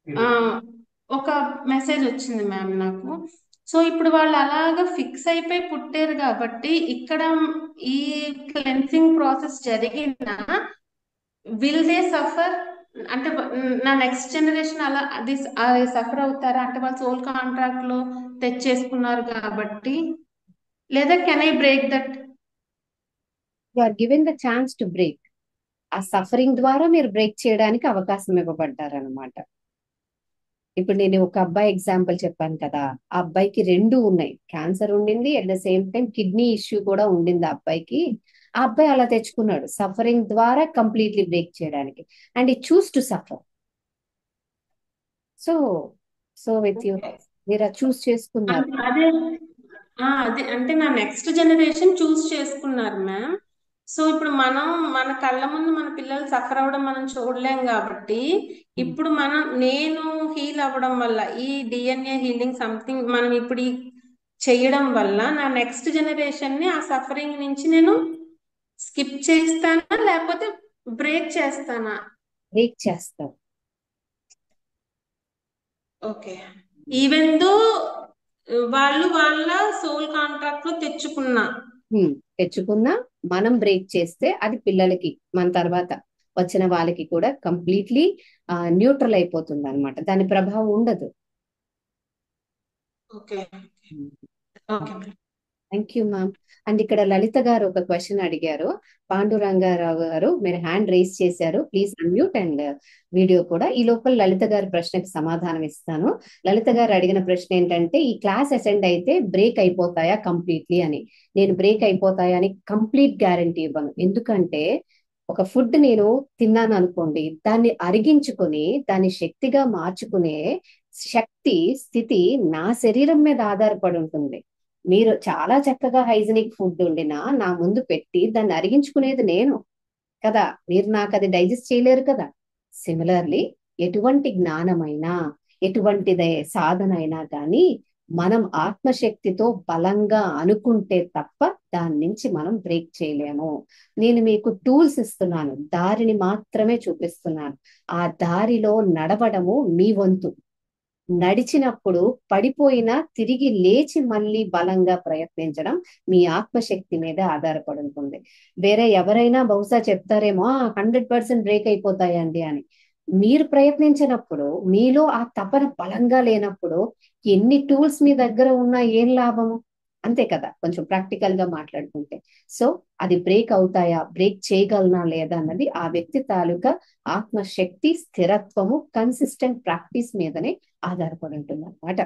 S13: ఆ ఒక మెసేజ్ వచ్చింది మ్యామ్ నాకు. సో ఇప్పుడు వాళ్ళు అలాగా ఫిక్స్ అయిపోయి పుట్టారు కాబట్టి ఇక్కడ ఈ క్లెన్సింగ్ ప్రాసెస్ జరిగిన విల్ దే సఫర్, అంటే నా నెక్స్ట్ జనరేషన్ అలా అది సఫర్ అవుతారా అంటే వాళ్ళు సోల్ కాంట్రాక్ట్ లో తెచ్చేసుకున్నారు కాబట్టి, లేదా can I break that?
S1: You are given the chance to break. ఆ సఫరింగ్ ద్వారా మీరు బ్రేక్ చేయడానికి అవకాశం ఇవ్వబడ్డారనమాట. ఇప్పుడు నేను ఒక అబ్బాయి ఎగ్జాంపుల్ చెప్పాను కదా, ఆ అబ్బాయికి రెండు ఉన్నాయి, క్యాన్సర్ ఉండింది, at the same time kidney issue కూడా ఉండింది ఆ అబ్బాయికి. ఆ అబ్బాయి అలా తెచ్చుకున్నాడు సఫరింగ్ ద్వారా కంప్లీట్లీ బ్రేక్ చేయడానికి, అండ్ ఈ choose to suffer. So so with you మీరు చూస్ చేసుకున్నారు.
S13: అదే అంటే నా నెక్స్ట్ జనరేషన్ చూస్ చేసుకున్నారు మ్యామ్. సో ఇప్పుడు మనం మన కళ్ళ ముందు మన పిల్లలు సఫర్ అవ్వడం మనం చూడలేం కాబట్టి, ఇప్పుడు నేను హీల్ అవ్వడం వల్ల, ఈ డిఎన్ఏ హీలింగ్ సంథింగ్ మనం ఇప్పుడు చెయ్యడం వల్ల నా నెక్స్ట్ జనరేషన్ ని ఆ సఫరింగ్ నుంచి నేను స్కిప్ చేస్తానా లేకపోతే బ్రేక్ చేస్తానా?
S1: బ్రేక్ చేస్తాం.
S13: ఓకే, ఈవెన్ దో వాళ్ళు వాళ్ళ సోల్ కాంట్రాక్ట్ లో
S1: తెచ్చుకున్నా మనం బ్రేక్ చేస్తే అది పిల్లలకి మన తర్వాత వచ్చిన వాళ్ళకి కూడా కంప్లీట్లీ న్యూట్రల్ అయిపోతుంది అనమాట, దాని ప్రభావం ఉండదు.
S13: Okay okay
S1: thank you ma'am. And ఇక్కడ లలిత గారు ఒక క్వశ్చన్ అడిగారు. పాండురంగారావు గారు మీరు హ్యాండ్ రేస్ చేశారు, ప్లీజ్ అన్మ్యూట్ అండ్ వీడియో కూడా. ఈ లోపల లలిత గారి ప్రశ్నకి సమాధానం ఇస్తాను. లలిత గారు అడిగిన ప్రశ్న ఏంటంటే, ఈ క్లాస్ అటెండ్ అయితే బ్రేక్ అయిపోతాయా కంప్లీట్లీ అని. నేను బ్రేక్ అయిపోతాయా అని కంప్లీట్ గ్యారంటీ ఇవ్వను. ఎందుకంటే ఒక ఫుడ్ నేను తిన్నాను అనుకోండి, దాన్ని అరిగించుకొని దాన్ని శక్తిగా మార్చుకునే శక్తి స్థితి నా శరీరం మీద ఆధారపడి ఉంటుంది. మీరు చాలా చక్కగా హైజీనిక్ ఫుడ్ వండినా నా ముందు పెట్టి దాన్ని అరిగించుకునేది నేను కదా, మీరు నాకు అది డైజెస్ట్ చేయలేరు కదా. సిమిలర్లీ ఎటువంటి జ్ఞానమైనా ఎటువంటిదే సాధన అయినా కానీ మనం ఆత్మశక్తితో బలంగా అనుకుంటే తప్ప దాని నుంచి మనం బ్రేక్ చేయలేము. నేను మీకు టూల్స్ ఇస్తున్నాను, దారిని మాత్రమే చూపిస్తున్నాను. ఆ దారిలో నడవడము మీ వంతు. నడిచినప్పుడు పడిపోయినా తిరిగి లేచి మళ్ళీ బలంగా ప్రయత్నించడం మీ ఆత్మశక్తి మీద ఆధారపడి ఉంటుంది. వేరే ఎవరైనా బహుశా చెప్తారేమో 100% బ్రేక్ అయిపోతాయండి అని. మీరు ప్రయత్నించినప్పుడు, మీలో ఆ తపన బలంగా లేనప్పుడు ఎన్ని టూల్స్ మీ దగ్గర ఉన్నా ఏం లాభము? అంతే కదా, కొంచెం ప్రాక్టికల్ గా మాట్లాడుకుంటే. సో అది బ్రేక్ అవుతాయా, బ్రేక్ చేయగలనా లేదా అన్నది ఆ వ్యక్తి తాలూకా ఆత్మశక్తి, స్థిరత్వము, కన్సిస్టెంట్ ప్రాక్టీస్ మీదనే ఆధారపడి ఉంటుంది అనమాట.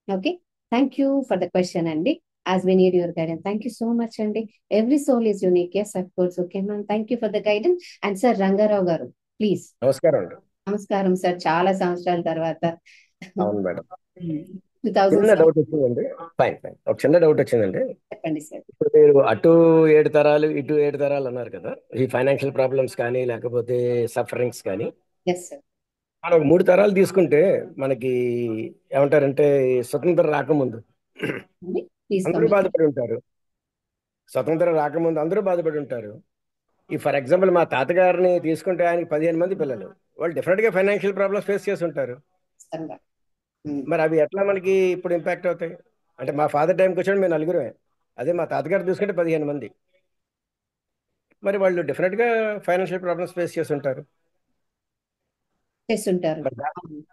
S1: Okay, thank you for the question అండి. As we need your guidance. Thank you so much అండి. Every soul is unique. Yes of course. Okay ma'am, thank you for the guidance. And sir Rangarao garu please.
S14: నమస్కారం అండి.
S1: నమస్కారం sir, చాలా సంవత్సరాల తర్వాత.
S14: అవును madam.
S1: 2000
S14: చిన్న డౌట్ వచ్చిందండి. ఫైన్ ఫైన్ ఒక చిన్న డౌట్ వచ్చిందండి.
S1: చెప్పండి సార్.
S14: ఇప్పుడు మీరు అటు 7 తరాలు ఇటు 7 తరాలు అన్నారు కదా, ఈ ఫైనాన్షియల్ ప్రాబ్లమ్స్ కానీ లేకపోతే సఫరింగ్స్ కానీ,
S1: ఎస్ సార్.
S14: మనం 3 తరాలు తీసుకుంటే మనకి ఏమంటారంటే స్వతంత్రం రాకముందు అందరూ బాధపడి ఉంటారు. స్వతంత్రం రాకముందు అందరూ బాధపడి ఉంటారు. ఈ ఫర్ ఎగ్జాంపుల్ మా తాతగారిని తీసుకుంటే ఆయనకి 15 మంది పిల్లలు, వాళ్ళు డెఫినెట్ గా ఫైనాన్షియల్ ప్రాబ్లమ్స్ ఫేస్ చేసి ఉంటారు. మరి అవి ఎట్లా మనకి ఇప్పుడు ఇంపాక్ట్ అవుతాయి? అంటే మా ఫాదర్ టైంకి వచ్చాడు మేము 4గురమే, అదే మా తాతగారు చూసుకుంటే 15 మంది. మరి వాళ్ళు డెఫినెట్ గా ఫైనాన్షియల్ ప్రాబ్లమ్స్ ఫేస్ చేస్తుంటారు.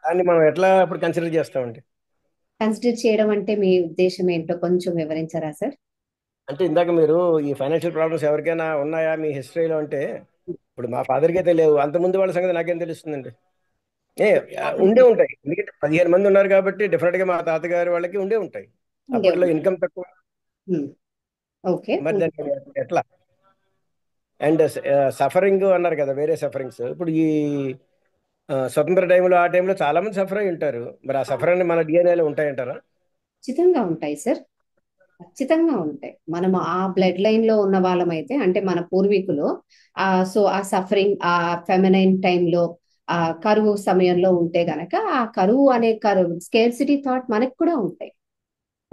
S14: దాన్ని మనం ఎట్లా ఇప్పుడు కన్సిడర్ చేస్తామండి?
S1: కన్సిడర్ చేయడం అంటే మీ ఉద్దేశం ఏంటో కొంచెం వివరించారా సార్?
S14: అంటే ఇందాక మీరు ఈ ఫైనాన్షియల్ ప్రాబ్లమ్స్ ఎవరికైనా ఉన్నాయా మీ హిస్టరీలో అంటే, ఇప్పుడు మా ఫాదర్కి అయితే లేవు, అంతకుముందు వాళ్ళ సంగతి నాకేం తెలుస్తుందండి. ఉండే ఉంటాయి, ఎందుకంటే 15 మంది ఉన్నారు కాబట్టి డెఫినెట్ గా మా తాతగారు వాళ్ళకి ఉండే ఉంటాయి. అప్పట్లో ఇన్కమ్ తక్కువ,
S1: ఓకే.
S14: మరి దాన్ని ఎట్లా? అండ్ సఫరింగ్ అన్నారు కదా, వేరే సఫరింగ్స్. ఇప్పుడు ఈ స్వతంత్ర టైంలో ఆ టైంలో చాలా మంది సఫర్ అయి ఉంటారు. మరి ఆ సఫరింగ్ మన డిఎన్ఏలో ఉంటాయంటారా?
S1: ఖచ్చితంగా ఉంటాయి సార్, ఖచ్చితంగా ఉంటాయి. మనం ఆ బ్లడ్ లైన్ లో ఉన్న వాళ్ళమైతే, అంటే మన పూర్వీకులు సో ఆ సఫరింగ్, ఆ ఫెమినైన్ టైంలో, ఆ కరువు సమయంలో ఉంటే గనక ఆ కరువు అనే స్కేర్సిటీ థాట్ మనకు కూడా ఉంటాయి,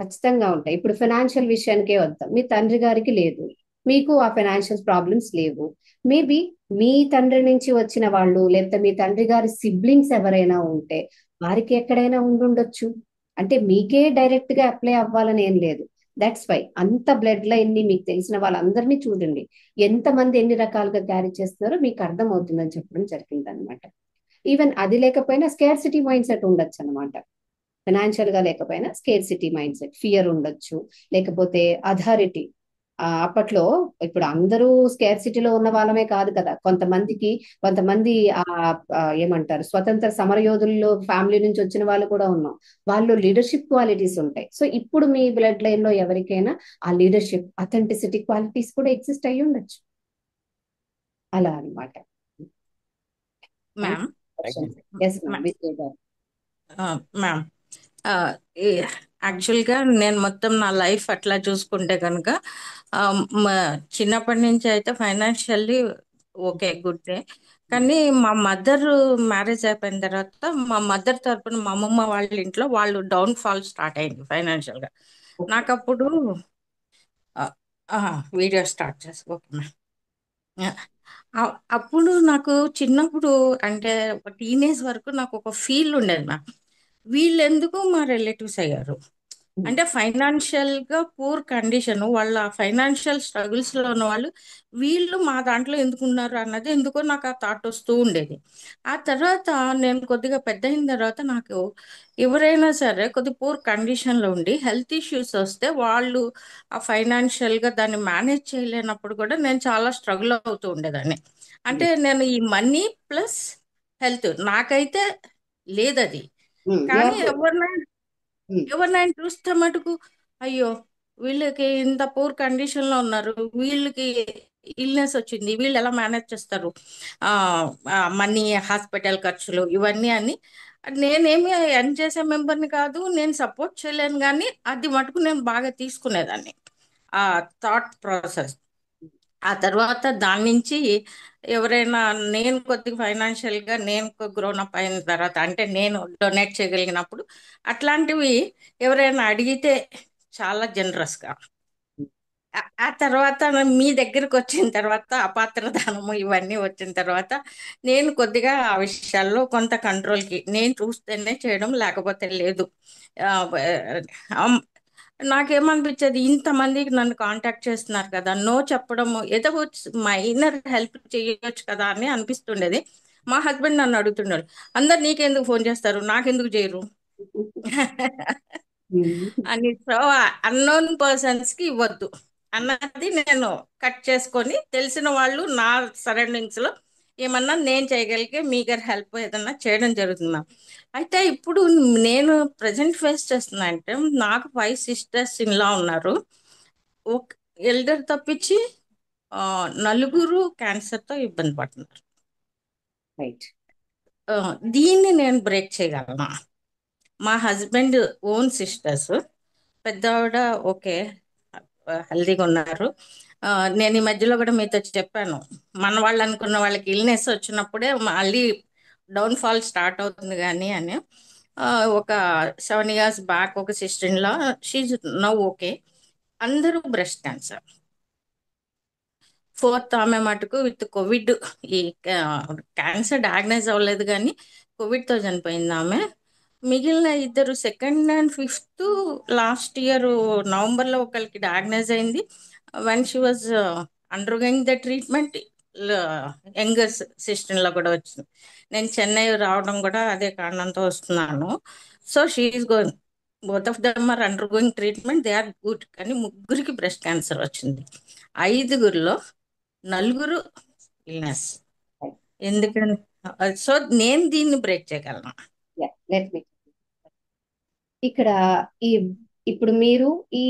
S1: ఖచ్చితంగా ఉంటాయి. ఇప్పుడు ఫైనాన్షియల్ విషయానికే వద్దాం. మీ తండ్రి గారికి లేదు, మీకు ఆ ఫైనాన్షియల్ ప్రాబ్లమ్స్ లేవు. మేబీ మీ తండ్రి నుంచి వచ్చిన వాళ్ళు, లేకపోతే మీ తండ్రి గారి సిబ్లింగ్స్ ఎవరైనా ఉంటే వారికి ఎక్కడైనా ఉండుండొచ్చు. అంటే మీకే డైరెక్ట్ గా అప్లై అవ్వాలని ఏం లేదు. దట్స్ వై అంత బ్లడ్ లైన్ ని మీకు తెలిసిన వాళ్ళందరినీ చూడండి, ఎంతమంది ఎన్ని రకాలుగా క్యారీ చేస్తున్నారో మీకు అర్థం అవుతుందని చెప్పడం జరిగింది అనమాట. ఈవెన్ అది లేకపోయినా స్కేర్సిటీ మైండ్ సెట్ ఉండొచ్చు అనమాట. ఫైనాన్షియల్ గా లేకపోయినా స్కేర్సిటీ మైండ్ సెట్, ఫియర్ ఉండొచ్చు, లేకపోతే అథారిటీ. అప్పట్లో, ఇప్పుడు అందరూ స్కేర్సిటీలో ఉన్న వాళ్ళమే కాదు కదా, కొంతమంది ఏమంటారు, స్వతంత్ర సమరయోధుల్లో ఫ్యామిలీ నుంచి వచ్చిన వాళ్ళు కూడా ఉన్నాం. వాళ్ళు లీడర్షిప్ క్వాలిటీస్ ఉంటాయి. సో ఇప్పుడు మీ బ్లడ్ లైన్ లో ఎవరికైనా ఆ లీడర్షిప్, అథెంటిసిటీ క్వాలిటీస్ కూడా ఎగ్జిస్ట్ అయ్యి ఉండొచ్చు, అలా అనమాట.
S15: మ్యామ్
S1: ఎస్ మ్యామ్, విజయ్ గారు.
S15: మ్యామ్ యాక్చువల్గా నేను మొత్తం నా లైఫ్ అట్లా చూసుకుంటే కనుక చిన్నప్పటి నుంచి అయితే ఫైనాన్షియల్లీ ఓకే, గుడ్ డే. కానీ మా మదర్ మ్యారేజ్ అయిపోయిన తర్వాత మా మదర్ తరపున మా అమ్మమ్మ వాళ్ళ ఇంట్లో వాళ్ళు డౌన్ ఫాల్ స్టార్ట్ అయింది ఫైనాన్షియల్గా. నాకు అప్పుడు వీడియో స్టార్ట్ చేసి ఓకే మ్యామ్. అప్పుడు నాకు చిన్నప్పుడు అంటే టీనేజ్ వరకు నాకు ఒక ఫీల్ ఉండేది మ్యామ్, వీళ్ళు ఎందుకు మా రిలేటివ్స్ అయ్యారు అంటే ఫైనాన్షియల్ గా పూర్ కండిషన్, వాళ్ళ ఫైనాన్షియల్ స్ట్రగుల్స్ లో ఉన్న వాళ్ళు వీళ్ళు మా దాంట్లో ఎందుకు ఉన్నారు అన్నది ఎందుకో నాకు ఆ థాట్ వస్తూ ఉండేది. ఆ తర్వాత నేను కొద్దిగా పెద్ద అయిన తర్వాత నాకు ఎవరైనా సరే కొద్ది పూర్ కండిషన్ లో ఉండి హెల్త్ ఇష్యూస్ వస్తే వాళ్ళు ఆ ఫైనాన్షియల్ గా దాన్ని మేనేజ్ చేయలేనప్పుడు కూడా నేను చాలా స్ట్రగుల్ అవుతూ ఉండేదాన్ని. అంటే నేను ఈ మనీ ప్లస్ హెల్త్ నాకైతే లేదది, కానీ ఎవరినైనా చూస్తే మటుకు అయ్యో వీళ్ళకి ఇంత పూర్ కండిషన్ లో ఉన్నారు, వీళ్ళకి ఇల్నెస్ వచ్చింది, వీళ్ళు ఎలా మేనేజ్ చేస్తారు మనీ, హాస్పిటల్ ఖర్చులు ఇవన్నీ అని. నేనేమి ఎర్న్ చేసే మెంబర్ని కాదు, నేను సపోర్ట్ చేయలేను, కానీ అది మటుకు నేను బాగా తీసుకునేదాన్ని ఆ థాట్ ప్రాసెస్. ఆ తర్వాత దాని నుంచి ఎవరైనా, నేను కొద్దిగా ఫైనాన్షియల్గా నేను గ్రోన్ అప్ అయిన తర్వాత అంటే నేను డొనేట్ చేయగలిగినప్పుడు అట్లాంటివి ఎవరైనా అడిగితే చాలా జనరస్గా, ఆ తర్వాత మీ దగ్గరకు వచ్చిన తర్వాత అపాత్ర దానము ఇవన్నీ వచ్చిన తర్వాత నేను కొద్దిగా ఆ విషయాల్లో కొంత కంట్రోల్కి, నేను చూస్తేనే చేయడం లేకపోతే లేదు. నాకేమనిపించేది, ఇంతమందికి నన్ను కాంటాక్ట్ చేస్తున్నారు కదా, నో చెప్పడము ఏదో మైనర్ హెల్ప్ చేయొచ్చు కదా అని అనిపిస్తుండేది. మా హస్బెండ్ నన్ను అడుగుతుండారు, అందరు నీకెందుకు ఫోన్ చేస్తారు, నాకెందుకు చేయరు అని. సో అన్నోన్ పర్సన్స్ కి ఇవ్వద్దు అన్నది నేను కట్ చేసుకొని, తెలిసిన వాళ్ళు నా సరౌండింగ్స్ లో ఏమన్నా నేను చేయగలిగే మీగర్ హెల్ప్ ఏదన్నా చేయడం జరుగుతుంది మ్యామ్. అయితే ఇప్పుడు నేను ప్రజెంట్ ఫేస్ చేస్తున్నా అంటే, నాకు 5 సిస్టర్స్ ఇన్లా ఉన్నారు, ఒక ఎల్డర్ తప్పించి నలుగురు క్యాన్సర్తో ఇబ్బంది పడుతున్నారు. దీన్ని నేను బ్రేక్ చేయగలను. మా హస్బెండ్ ఓన్ సిస్టర్స్, పెద్దవాడ ఓకే హెల్దీగా ఉన్నారు. నేను ఈ మధ్యలో కూడా మీతో చెప్పాను, మన వాళ్ళు అనుకున్న వాళ్ళకి ఇల్నెస్ వచ్చినప్పుడే మళ్ళీ డౌన్ ఫాల్ స్టార్ట్ అవుతుంది కానీ అని. ఒక 7 years బ్యాక్ ఒక sister in law, she's now okay. అందరూ బ్రెస్ట్ క్యాన్సర్. 4th ఆమె మటుకు విత్ కోవిడ్, ఈ క్యాన్సర్ డయాగ్నైజ్ అవ్వలేదు కానీ కోవిడ్తో చనిపోయింది ఆమె. మిగిలిన 2 2nd and 5th last year నవంబర్లో ఒకరికి డయాగ్నైజ్ అయింది. When she was undergoing the treatment, younger సిస్టర్లో కూడా వచ్చింది. నేను చెన్నై రావడం కూడా అదే కారణంతో వస్తున్నాను. So she is going, both of them are undergoing treatment, they are good. కానీ ముగ్గురికి బ్రెస్ట్ క్యాన్సర్ వచ్చింది. 5గురిలో 4 ఇల్నెస్. ఎందుకని? సో నేను దీన్ని బ్రేక్ చేయగలను.
S1: ఇక్కడ ఇప్పుడు మీరు ఈ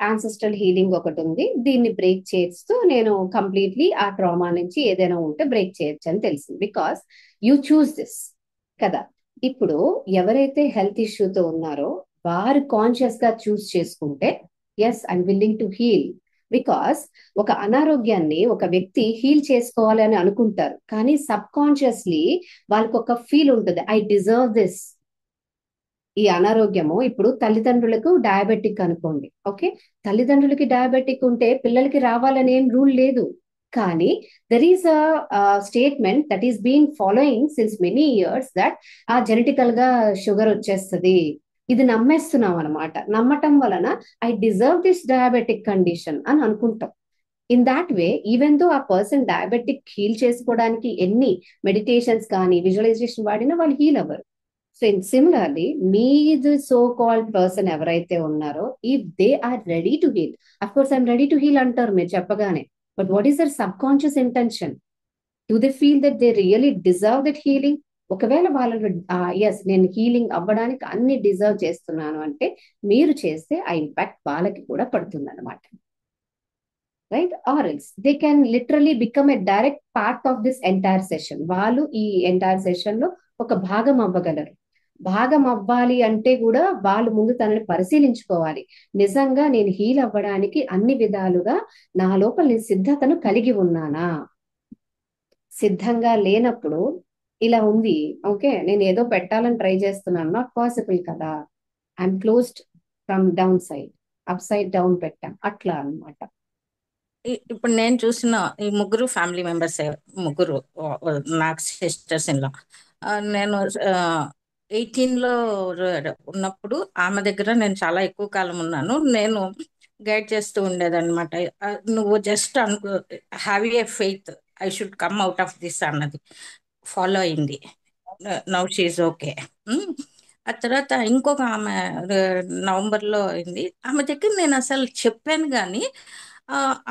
S1: యాన్సెస్ట్రల్ హీలింగ్ ఒకటి ఉంది, దీన్ని బ్రేక్ చేస్తూ నేను కంప్లీట్లీ ఆ ట్రామా నుంచి ఏదైనా ఉంటే బ్రేక్ చేయొచ్చు అని తెలిసింది. బికాస్ యూ చూస్ దిస్ కదా. ఇప్పుడు ఎవరైతే హెల్త్ ఇష్యూతో ఉన్నారో వారు కాన్షియస్ గా చూస్ చేసుకుంటే yes I'm willing to heal. Because ఒక అనారోగ్యాన్ని ఒక వ్యక్తి హీల్ చేసుకోవాలి అని అనుకుంటారు, కానీ సబ్ కాన్షియస్లీ వాళ్ళకి ఒక ఫీల్ ఉంటుంది, ఐ డిజర్వ్ దిస్. ఈ అనారోగ్యము ఇప్పుడు తల్లిదండ్రులకు డయాబెటిక్ అనుకోండి, ఓకే, తల్లిదండ్రులకి డయాబెటిక్ ఉంటే పిల్లలకి రావాలని ఏం రూల్ లేదు. కానీ there is a statement that is been following since many years that ఆ జెనెటికల్ గా షుగర్ వచ్చేస్తుంది. ఇది నమ్మేస్తున్నాం అనమాట. నమ్మటం వలన I deserve this diabetic condition అని అనుకుంటాం. In that way even though ఆ పర్సన్ డయాబెటిక్ హీల్ చేసుకోవడానికి ఎన్ని మెడిటేషన్స్ కానీ విజువలైజేషన్ వాడినా వాళ్ళు హీల్ అవ్వరు. సో సిమిలర్లీ మీది సో కాల్డ్ పర్సన్ ఎవరైతే ఉన్నారో if they are ready to heal, of course I'm ready to heal అంటారు మీరు చెప్పగానే, but what is their subconscious intention? Do they feel that they really deserve that healing? ఒకవేళ వాళ్ళు yes నేను healing అవ్వడానికి అన్ని డిజర్వ్ చేస్తున్నాను అంటే మీరు చేస్తే ఆ ఇంపాక్ట్ వాళ్ళకి కూడా పడుతుంది అనమాట. Right? Or else they can literally become a direct part of this entire session. వాళ్ళు ఈ ఎంటైర్ సెషన్ లో ఒక భాగం అవ్వగలరు. భాగం అవ్వాలి అంటే కూడా వాళ్ళు ముందు తనని పరిశీలించుకోవాలి. నిజంగా నేను హీల్ అవ్వడానికి అన్ని విధాలుగా నా లోపల నేను సిద్ధతను కలిగి ఉన్నానా? సిద్ధంగా లేనప్పుడు ఇలా ఉంది, ఓకే, నేను ఏదో పెట్టాలని ట్రై చేస్తున్నాను, నాట్ పాసిబుల్ కదా, I'm closed from down side, up side down పెట్టాం అట్లా అన్నమాట.
S15: ఇప్పుడు నేను చూసిన ఈ ముగ్గురు ఫ్యామిలీ మెంబర్స్, ముగ్గురు నాకు సిస్టర్స్ ఇన్ లా. నేను 18లో ఉన్నప్పుడు ఆమె దగ్గర నేను చాలా ఎక్కువ కాలం ఉన్నాను. నేను గైడ్ చేస్తూ ఉండేదన్నమాట. నువ్వు జస్ట్ అనుకో, have a faith, I should come out of this అన్నది ఫాలో అయింది. Now she okay. ఆ తర్వాత ఇంకొక ఆమె నవంబర్లో అయింది. ఆమె దగ్గర నేను అసలు చెప్పాను కానీ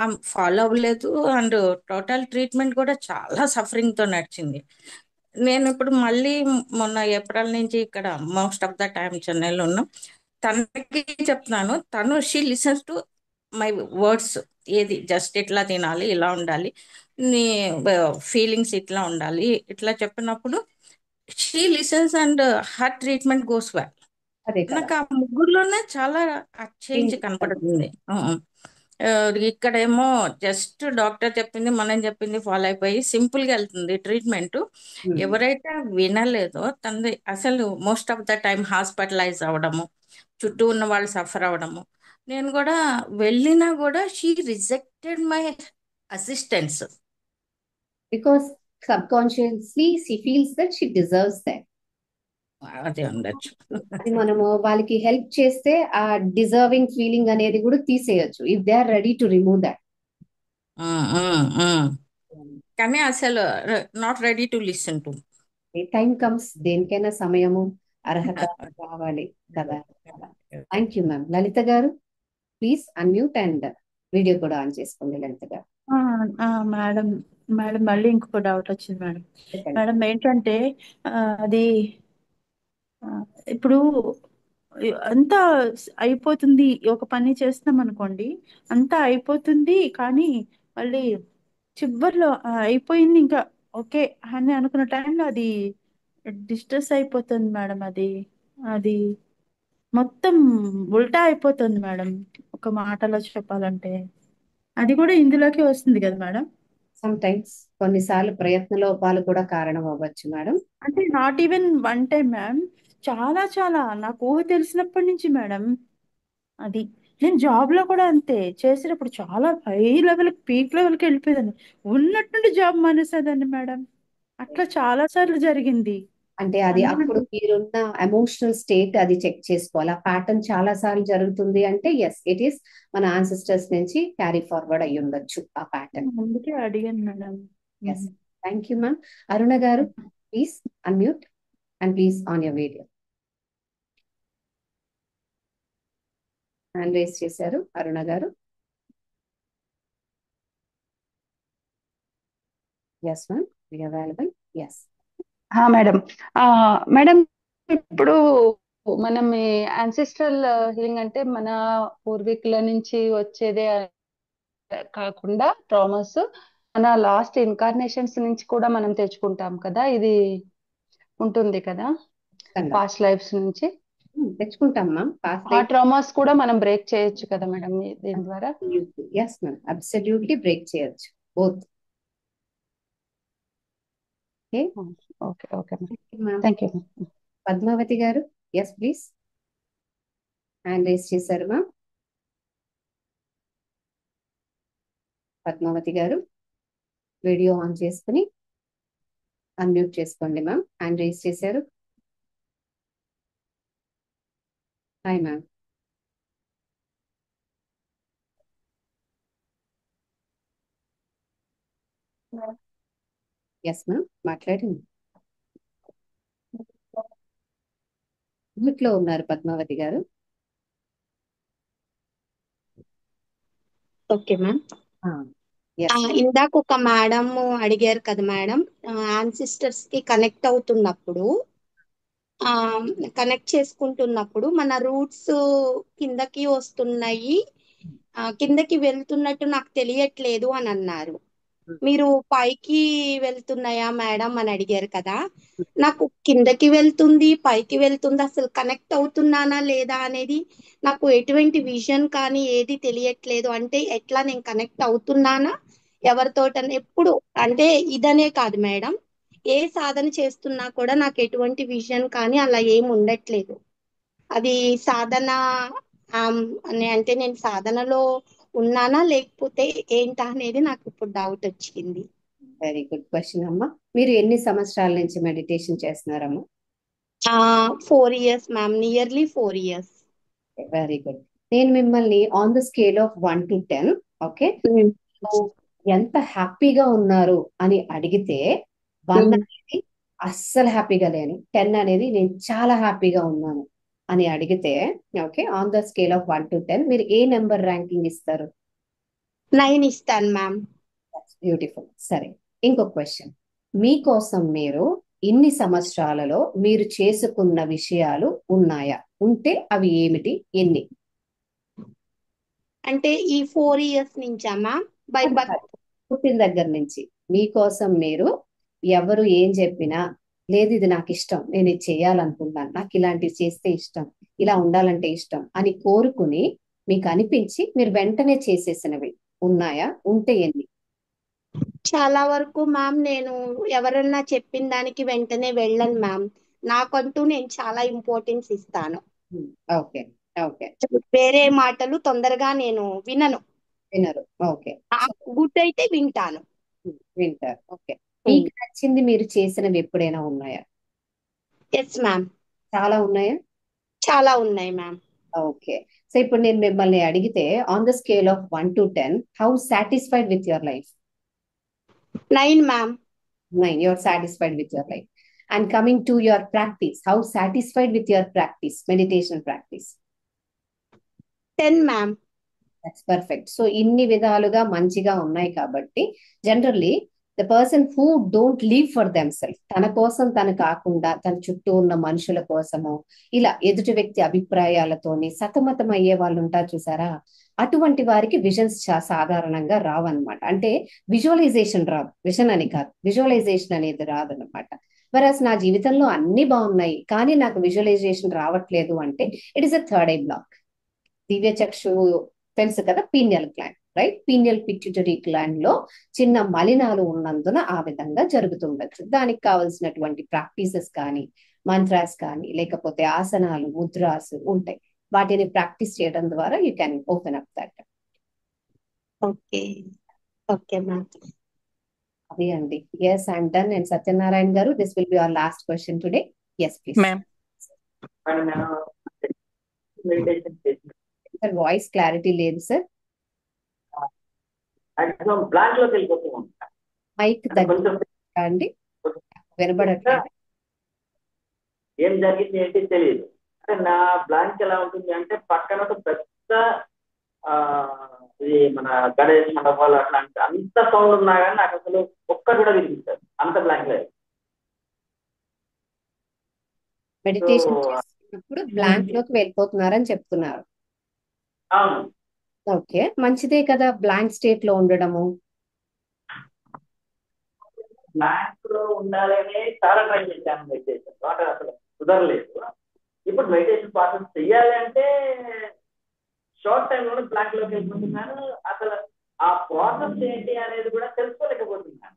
S15: ఆమె ఫాలో అవ్వలేదు. అండ్ టోటల్ ట్రీట్మెంట్ కూడా చాలా సఫరింగ్తో నడిచింది. నేను ఇప్పుడు మళ్ళీ మొన్న ఏప్రిల్ నుంచి ఇక్కడ మోస్ట్ ఆఫ్ ద టైం చెన్నైలో ఉన్నాం. తనకి చెప్తున్నాను, తను she listens to my words. ఏది జస్ట్ ఇట్లా తినాలి, ఇలా ఉండాలి, నీ ఫీలింగ్స్ ఇట్లా ఉండాలి, ఇట్లా చెప్పినప్పుడు she listens and her treatment goes well.
S1: అదే కదా
S15: నాకు ఆ ముగ్గురులోనే చాలా చేంజ్ కనపడుతుంది. ఇక్కడేమో జస్ట్ డాక్టర్ చెప్పింది మనం చెప్పింది ఫాలో అయిపోయి సింపుల్గా వెళ్తుంది ట్రీట్మెంట్. ఎవరైతే వినలేదో తనది అసలు most of the time hospitalise అవ్వడము, చుట్టూ ఉన్న వాళ్ళు సఫర్ అవ్వడము. నేను కూడా వెళ్ళినా కూడా she rejected my assistance.
S1: Because sub consciously she feels that she deserves that.
S15: అదే ఉండొచ్చు.
S1: అది మనము వాళ్ళకి హెల్ప్ చేస్తే ఆ డిజర్వింగ్ ఫీలింగ్ అనేది కూడా తీసేయచ్చు if they are ready to remove that.
S15: కానీ అసలు not ready to listen to.
S1: Time comes, దేనికైనా సమయము అర్హత కావాలి కదా. Thank you ma'am. Lalitha garu please unmute and video కూడా ఆన్ చేసుకోండి లలిత గారు.
S6: మేడం మేడం మళ్ళీ ఇంకొక డౌట్ వచ్చింది మేడం. మేడం ఏంటంటే అది ఇప్పుడు అంతా అయిపోతుంది, ఒక పని చేస్తున్నాం అనుకోండి, అంతా అయిపోతుంది, కానీ మళ్ళీ చివరిలో అయిపోయింది ఇంకా ఓకే అని అనుకున్న టైంలో అది డిస్ట్రెస్ అయిపోతుంది మేడం. అది అది మొత్తం ఉల్టా అయిపోతుంది మేడం. ఒక మాటలో చెప్పాలంటే అది కూడా ఇందులోకి వస్తుంది కదా మేడం.
S1: సమ్ టైమ్స్ కొన్నిసార్లు ప్రయత్న లోపాలు కూడా కారణం అవ్వచ్చు మేడం.
S6: అంటే not even one time ma'am, చాలా చాలా నాకు ఊహ తెలిసినప్పటి నుంచి మేడం. అది నేను జాబ్ లో కూడా అంతే చేసేటప్పుడు చాలా హై లెవెల్ పీక్ లెవెల్కి వెళ్ళిపోయేదాన్ని, ఉన్నట్టుండి జాబ్ మానేసేదాన్ని మేడం. అట్లా చాలా సార్లు జరిగింది.
S1: అంటే అది అప్పుడు మీరున్న ఎమోషనల్ స్టేట్ అది చెక్ చేసుకోవాలి. ఆ ప్యాటర్న్ చాలా సార్లు జరుగుతుంది అంటే ఎస్ ఇట్ ఈస్ మన ఆన్సిస్టర్స్ నుంచి క్యారీ ఫార్వర్డ్ అయ్యి ఉండొచ్చు ఆ ప్యాటర్న్.
S6: అందుకే అడిగాను madam.
S1: Yes thank you ma'am. Aruna garu please unmute and please on your video. Hand raise చేశారు Aruna garu. Yes ma'am we available. Yes
S16: madam. Madam ఇప్పుడు
S2: మనం ఈ యాన్సిస్ట్రల్ హీలింగ్ అంటే మన పూర్వీకుల నుంచి వచ్చేదే కాకుండా ట్రామాస్ మన లాస్ట్ ఇన్కార్నేషన్స్ నుంచి కూడా మనం తెచ్చుకుంటాం కదా, ఇది ఉంటుంది కదా
S1: ఖచ్చితంగా
S2: పాస్ట్ లైఫ్స్ నుంచి.
S1: తెచ్చుకుంటాం మ్యామ్. పాస్ట్
S2: ఆ
S1: లైఫ్
S2: ట్రామాస్ కూడా మనం బ్రేక్ చేయొచ్చు కదా మేడం దీని ద్వారా.
S1: ఎస్ మ్యామ్, అబ్సల్యూట్లీ బ్రేక్ చేయొచ్చు both.
S2: Okay okay
S1: ma'am.
S2: Thank you.
S1: Padmavathi గారు, ఎస్ ప్లీజ్. హ్యాండ్ రేస్ చేశారు మ్యామ్. పద్మావతి గారు వీడియో ఆన్ చేసుకుని అన్మ్యూట్ చేసుకోండి మ్యామ్. హ్యాండ్ రేస్ చేశారు. Hi ma'am. ఎస్ మ్యామ్, మాట్లాడండి. మ్యూట్లో ఉన్నారు పద్మావతి గారు.
S16: Okay ma'am.
S1: ఎస్
S16: ఇందాక ఒక మేడం అడిగారు కదా మేడం, యాన్సిస్టర్స్ కి కనెక్ట్ అవుతున్నప్పుడు కనెక్ట్ చేసుకుంటున్నప్పుడు మన రూట్స్ కిందకి వస్తున్నాయి, కిందకి వెళ్తున్నట్టు నాకు తెలియట్లేదు అని అన్నారు. మీరు పైకి వెళ్తున్నాయా మేడం అని అడిగారు కదా, నాకు కిందకి వెళ్తుంది పైకి వెళ్తుంది, అసలు కనెక్ట్ అవుతున్నానా లేదా అనేది నాకు ఎటువంటి విజన్ కానీ ఏది తెలియట్లేదు. అంటే ఎట్లా నేను కనెక్ట్ అవుతున్నానా ఎవరితోటని ఎప్పుడు, అంటే ఇదనే కాదు మేడం, ఏ సాధన చేస్తున్నా కూడా నాకు ఎటువంటి విజన్ కానీ అలా ఏం ఉండట్లేదు. అది సాధన అని అంటే నేను సాధనలో ఉన్నానా లేకపోతే ఏంటా అనేది నాకు ఇప్పుడు డౌట్ వచ్చింది.
S1: వెరీ గుడ్ క్వశ్చన్ అమ్మా. మీరు ఎన్ని సంవత్సరాల నుంచి మెడిటేషన్ చేస్తున్నారమ్మా?
S16: 4 years ma'am, nearly 4 years.
S1: Very good. నేను మిమ్మల్ని on the scale of 1 to 10, okay, ఎంత హ్యాపీగా ఉన్నారు అని అడిగితే 1 అనేది అస్సలు హ్యాపీగా లేను, 10 అనేది నేను చాలా హ్యాపీగా ఉన్నాను అని అడిగితే, okay, on the scale of 1 to 10 మీరు ఏ నెంబర్ ర్యాంకింగ్ ఇస్తారు?
S16: 9 ఇస్తాను మ్యామ్.
S1: బ్యూటిఫుల్. సరే, ఇంకొక క్వశ్చన్. మీకోసం మీరు ఇన్ని సంవత్సరాలలో మీరు చేసుకున్న విషయాలు ఉన్నాయా? ఉంటే అవి ఏమిటి, ఎన్ని?
S16: అంటే ఈ 4 years నుంచా మ్యామ్? బై బర్త్
S1: పుట్టిన దగ్గర నుంచి మీకోసం మీరు ఎవరు ఏం చెప్పినా, లేదు ఇది నాకు ఇష్టం, నేను ఇది చేయాలనుకుంటాను, నాకు ఇలాంటివి చేస్తే ఇష్టం, ఇలా ఉండాలంటే ఇష్టం అని కోరుకుని మీకు అనిపించి మీరు వెంటనే చేసేసినవి ఉన్నాయా? ఉంటే ఎన్ని?
S16: చాలా వరకు మ్యామ్ నేను ఎవరన్నా చెప్పిన దానికి వెంటనే వెళ్ళను మ్యామ్. నాకంటూ నేను చాలా ఇంపార్టెన్స్ ఇస్తాను.
S1: Okay okay.
S16: వేరే మాటలు తొందరగా నేను వినను.
S1: వినరు. ఓకే.
S16: గుడ్ అయితే వింటాను.
S1: వింటారు. ఓకే. మీకు నచ్చింది మీరు చేసినవి ఎప్పుడైనా ఉన్నాయా?
S16: Yes ma'am.
S1: చాలా ఉన్నాయా?
S16: చాలా ఉన్నాయి మ్యామ్.
S1: ఓకే. సో ఇప్పుడు నేను మిమ్మల్ని అడిగితే on the scale of 1 to 10 how satisfied with your life?
S16: 9 ma'am.
S1: 9. You're satisfied with your life. And coming to your practice, how satisfied with your practice, meditation practice?
S16: 10 ma'am.
S1: That's perfect. So ఇన్ని విధాలుగా మంచిగా ఉన్నాయి కాబట్టి generally the person who don't live for themself, తన కోసం తను కాకుండా తన చుట్టూ ఉన్న మనుషుల కోసము ఇలా ఎదుటి వ్యక్తి అభిప్రాయాలతోని సతమతం అయ్యే వాళ్ళు ఉంటారు చూసారా, అటువంటి వారికి విజన్స్ సాధారణంగా రావన్నమాట. అంటే విజువలైజేషన్ రాదు, విజన్ అని కాదు, విజువలైజేషన్ అనేది రాదనమాట. వరాస్ నా జీవితంలో అన్ని బాగున్నాయి కానీ నాకు విజువలైజేషన్ రావట్లేదు అంటే it is a third eye block. దివ్య చక్షు తెలుసు కదా, pineal gland, right? Pineal pituitary gland లో చిన్న మలినాలు ఉన్నందున ఆ విధంగా జరుగుతుండొచ్చు. దానికి కావలసినటువంటి ప్రాక్టీసెస్ కానీ మంత్రాస్ కానీ లేకపోతే ఆసనాలు ముద్రాస్ ఉంటాయి, వాటిని ప్రాక్టీస్ చేయడం ద్వారా you can open up that.
S16: Okay okay ma'am.
S1: అది అండి. Yes, I'm done. And Satyanarayana garu, this will be our last question today. Yes please. Sir voice clarity లేదు సార్.
S3: బ్లాంక్ లోకి వెళ్ళిపోతూ ఉంటా.
S1: మైక్ దగ్గర అండి, వినబడట్లేదు.
S3: ఏం జరిగింది ఏంటి తెలియదు. అంటే నా బ్లాంక్ ఎలా ఉంటుంది అంటే పక్కన ఒక పెద్ద ఇది మన గణేష్ మండపాలు అట్లాంటి అంత సౌండ్ ఉన్నా కానీ నాకు అసలు ఒక్కటి కూడా వినిపిస్తుంది, అంత బ్లాంక్ లేదు.
S1: మెడిటేషన్ ఇప్పుడు బ్లాంక్ లోకి వెళ్ళిపోతున్నారని చెప్తున్నారు.
S3: అవును.
S1: ఓకే, మంచిదే కదా బ్లాంక్ స్టేట్ లో ఉండడము.
S3: బ్లాంక్ లో ఉండాలని చాలా ట్రై చేశాను మెడిటేషన్, వాటి అసలు కుదరలేదు. ఇప్పుడు మెడిటేషన్ ప్రాసెస్ చెయ్యాలి అంటే షార్ట్ టైం లోనే బ్లాంక్ లోకి వెళ్ళిపోతున్నాను. అసలు ఆ ప్రాసెస్ ఏంటి అనేది కూడా తెలుసుకోలేకపోతున్నాను.